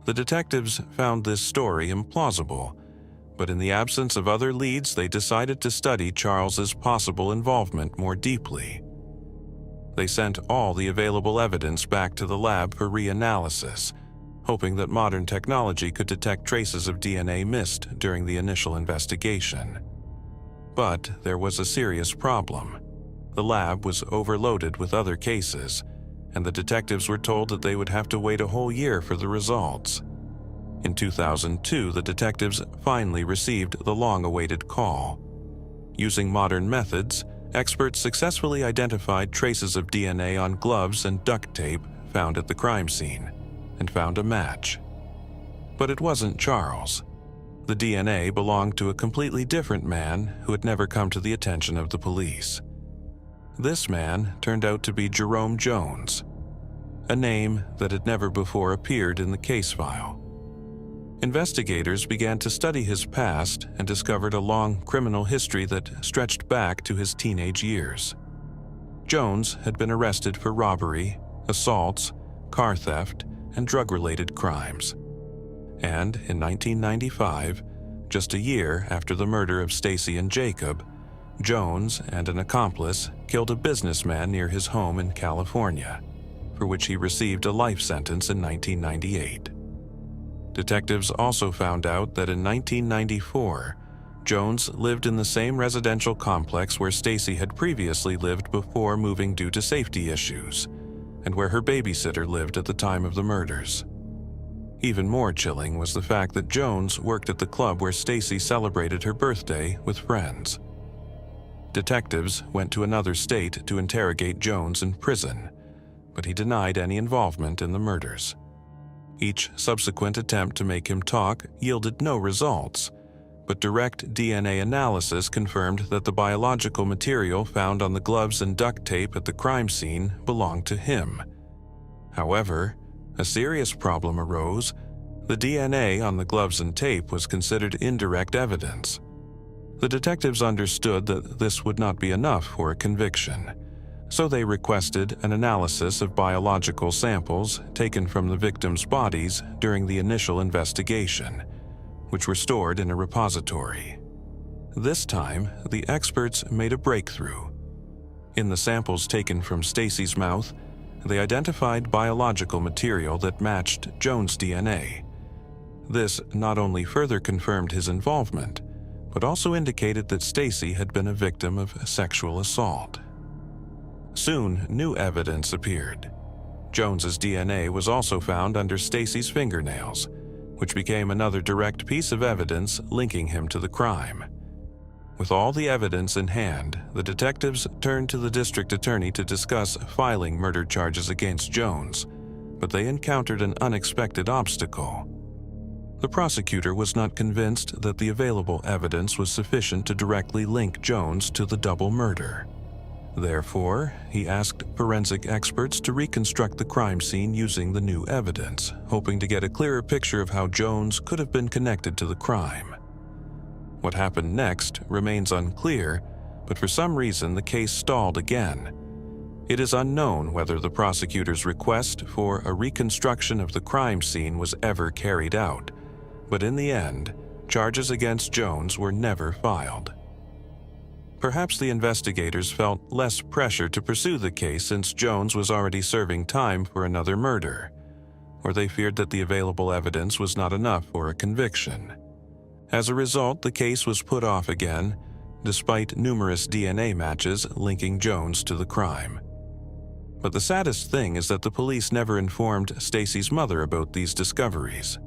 The detectives found this story implausible, but in the absence of other leads, they decided to study Charles's possible involvement more deeply. They sent all the available evidence back to the lab for reanalysis, hoping that modern technology could detect traces of DNA missed during the initial investigation. But there was a serious problem. The lab was overloaded with other cases, and the detectives were told that they would have to wait a whole year for the results. In 2002, the detectives finally received the long-awaited call. Using modern methods, experts successfully identified traces of DNA on gloves and duct tape found at the crime scene, and found a match. But it wasn't Charles. The DNA belonged to a completely different man who had never come to the attention of the police. This man turned out to be Jerome Jones, a name that had never before appeared in the case file. Investigators began to study his past and discovered a long criminal history that stretched back to his teenage years. Jones had been arrested for robbery, assaults, car theft, and drug-related crimes. And in 1995, just a year after the murder of Stacy and Jacob, Jones and an accomplice killed a businessman near his home in California, for which he received a life sentence in 1998. Detectives also found out that in 1994, Jones lived in the same residential complex where Stacy had previously lived before moving due to safety issues, and where her babysitter lived at the time of the murders. Even more chilling was the fact that Jones worked at the club where Stacy celebrated her birthday with friends. Detectives went to another state to interrogate Jones in prison, but he denied any involvement in the murders. Each subsequent attempt to make him talk yielded no results, but direct DNA analysis confirmed that the biological material found on the gloves and duct tape at the crime scene belonged to him. However, a serious problem arose. The DNA on the gloves and tape was considered indirect evidence. The detectives understood that this would not be enough for a conviction, so they requested an analysis of biological samples taken from the victims' bodies during the initial investigation, which were stored in a repository. This time, the experts made a breakthrough. In the samples taken from Stacy's mouth, they identified biological material that matched Jones' DNA. This not only further confirmed his involvement, but also indicated that Stacy had been a victim of sexual assault. Soon, new evidence appeared. Jones's DNA was also found under Stacy's fingernails, which became another direct piece of evidence linking him to the crime. With all the evidence in hand, the detectives turned to the district attorney to discuss filing murder charges against Jones, but they encountered an unexpected obstacle. The prosecutor was not convinced that the available evidence was sufficient to directly link Jones to the double murder. Therefore, he asked forensic experts to reconstruct the crime scene using the new evidence, hoping to get a clearer picture of how Jones could have been connected to the crime. What happened next remains unclear, but for some reason the case stalled again. It is unknown whether the prosecutor's request for a reconstruction of the crime scene was ever carried out, but in the end, charges against Jones were never filed. Perhaps the investigators felt less pressure to pursue the case since Jones was already serving time for another murder, or they feared that the available evidence was not enough for a conviction. As a result, the case was put off again, despite numerous DNA matches linking Jones to the crime. But the saddest thing is that the police never informed Stacy's mother about these discoveries,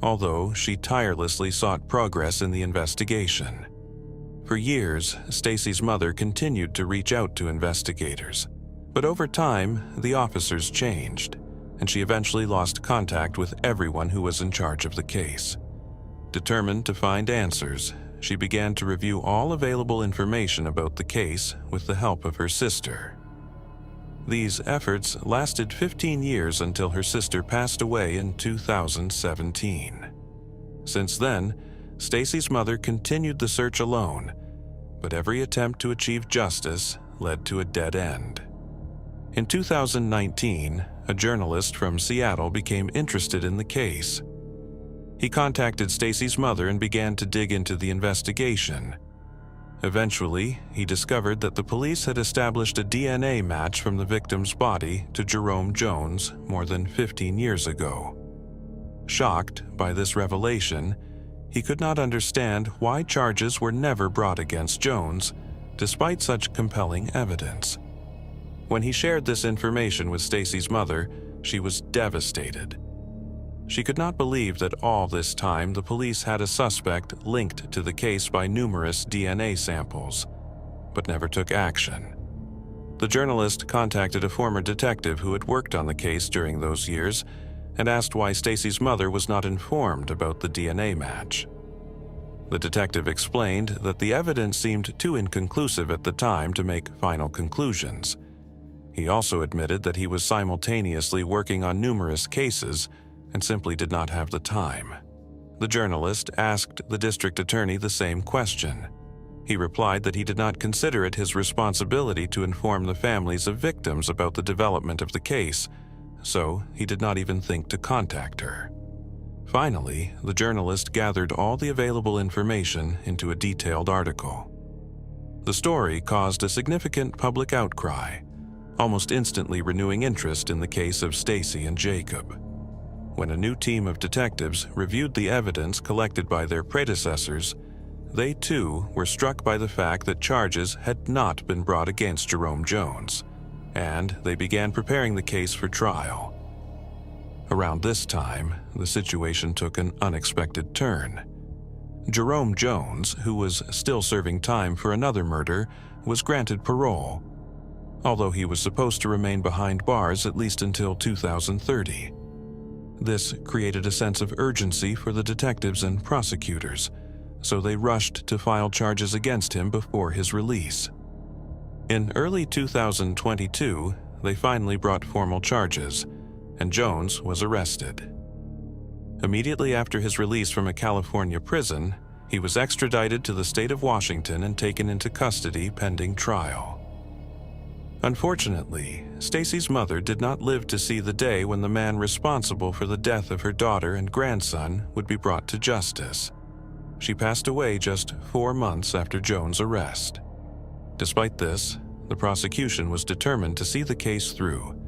although she tirelessly sought progress in the investigation. For years, Stacy's mother continued to reach out to investigators, but over time, the officers changed, and she eventually lost contact with everyone who was in charge of the case. Determined to find answers, she began to review all available information about the case with the help of her sister. These efforts lasted 15 years until her sister passed away in 2017. Since then, Stacy's mother continued the search alone, but every attempt to achieve justice led to a dead end. In 2019, a journalist from Seattle became interested in the case. He contacted Stacy's mother and began to dig into the investigation. Eventually, he discovered that the police had established a DNA match from the victim's body to Jerome Jones more than 15 years ago. Shocked by this revelation, he could not understand why charges were never brought against Jones, despite such compelling evidence. When he shared this information with Stacy's mother, she was devastated. She could not believe that all this time the police had a suspect linked to the case by numerous DNA samples, but never took action. The journalist contacted a former detective who had worked on the case during those years and asked why Stacy's mother was not informed about the DNA match. The detective explained that the evidence seemed too inconclusive at the time to make final conclusions. He also admitted that he was simultaneously working on numerous cases and simply did not have the time. The journalist asked the district attorney the same question. He replied that he did not consider it his responsibility to inform the families of victims about the development of the case, so he did not even think to contact her. Finally, the journalist gathered all the available information into a detailed article. The story caused a significant public outcry, almost instantly renewing interest in the case of Stacy and Jacob. When a new team of detectives reviewed the evidence collected by their predecessors, they too were struck by the fact that charges had not been brought against Jerome Jones, and they began preparing the case for trial. Around this time, the situation took an unexpected turn. Jerome Jones, who was still serving time for another murder, was granted parole, although he was supposed to remain behind bars at least until 2030. This created a sense of urgency for the detectives and prosecutors, so they rushed to file charges against him before his release. In early 2022, they finally brought formal charges, and Jones was arrested. Immediately after his release from a California prison, he was extradited to the state of Washington and taken into custody pending trial. Unfortunately, Stacy's mother did not live to see the day when the man responsible for the death of her daughter and grandson would be brought to justice. She passed away just 4 months after Jones' arrest. Despite this, the prosecution was determined to see the case through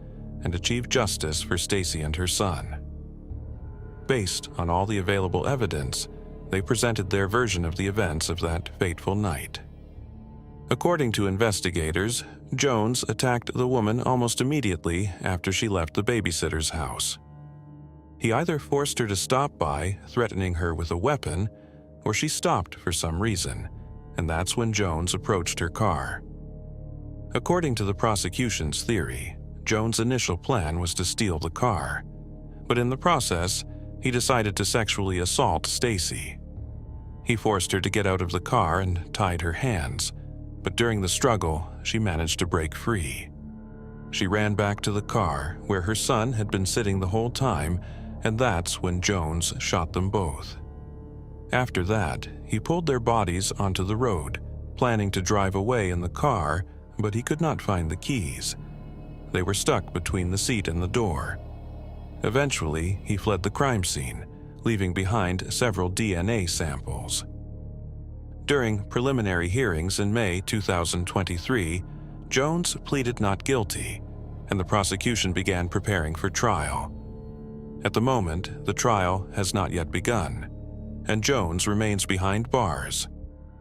and achieve justice for Stacy and her son. Based on all the available evidence, they presented their version of the events of that fateful night. According to investigators, Jones attacked the woman almost immediately after she left the babysitter's house. He either forced her to stop by, threatening her with a weapon, or she stopped for some reason, and that's when Jones approached her car. According to the prosecution's theory, Jones' initial plan was to steal the car, but in the process, he decided to sexually assault Stacy. He forced her to get out of the car and tied her hands, but during the struggle, she managed to break free. She ran back to the car where her son had been sitting the whole time, and that's when Jones shot them both. After that, he pulled their bodies onto the road, planning to drive away in the car, but he could not find the keys, They were stuck between the seat and the door. Eventually, he fled the crime scene, leaving behind several DNA samples. During preliminary hearings in May 2023, Jones pleaded not guilty, and the prosecution began preparing for trial. At the moment, the trial has not yet begun, and Jones remains behind bars.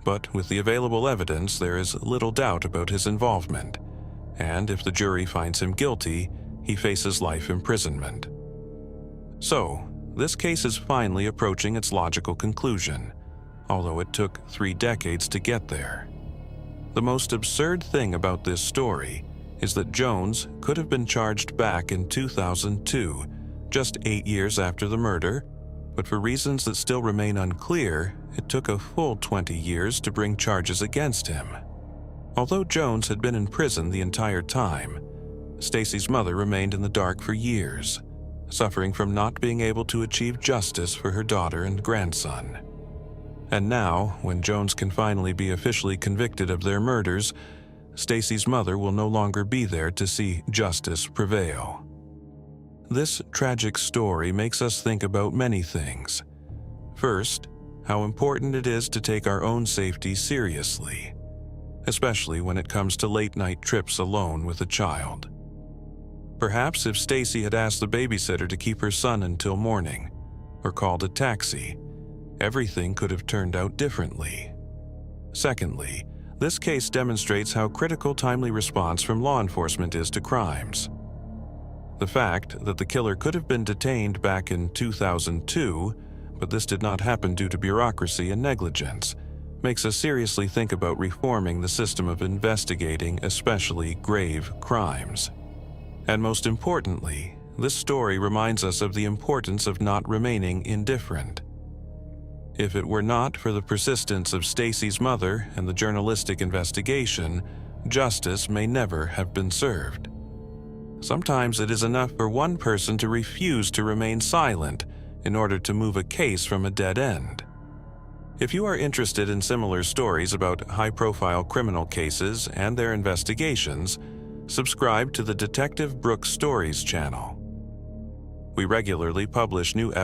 But with the available evidence, there is little doubt about his involvement, and if the jury finds him guilty, he faces life imprisonment. So, this case is finally approaching its logical conclusion, although it took 3 decades to get there. The most absurd thing about this story is that Jones could have been charged back in 2002, just 8 years after the murder, but for reasons that still remain unclear, it took a full 20 years to bring charges against him. Although Jones had been in prison the entire time, Stacy's mother remained in the dark for years, suffering from not being able to achieve justice for her daughter and grandson. And now, when Jones can finally be officially convicted of their murders, Stacy's mother will no longer be there to see justice prevail. This tragic story makes us think about many things. First, how important it is to take our own safety seriously, especially when it comes to late-night trips alone with a child. Perhaps if Stacy had asked the babysitter to keep her son until morning, or called a taxi, everything could have turned out differently. Secondly, this case demonstrates how critical timely response from law enforcement is to crimes. The fact that the killer could have been detained back in 2002, but this did not happen due to bureaucracy and negligence, makes us seriously think about reforming the system of investigating especially grave crimes. And most importantly, this story reminds us of the importance of not remaining indifferent. If it were not for the persistence of Stacy's mother and the journalistic investigation, justice may never have been served. Sometimes it is enough for one person to refuse to remain silent in order to move a case from a dead end. If you are interested in similar stories about high-profile criminal cases and their investigations, subscribe to the Detective Brooks Stories channel. We regularly publish new episodes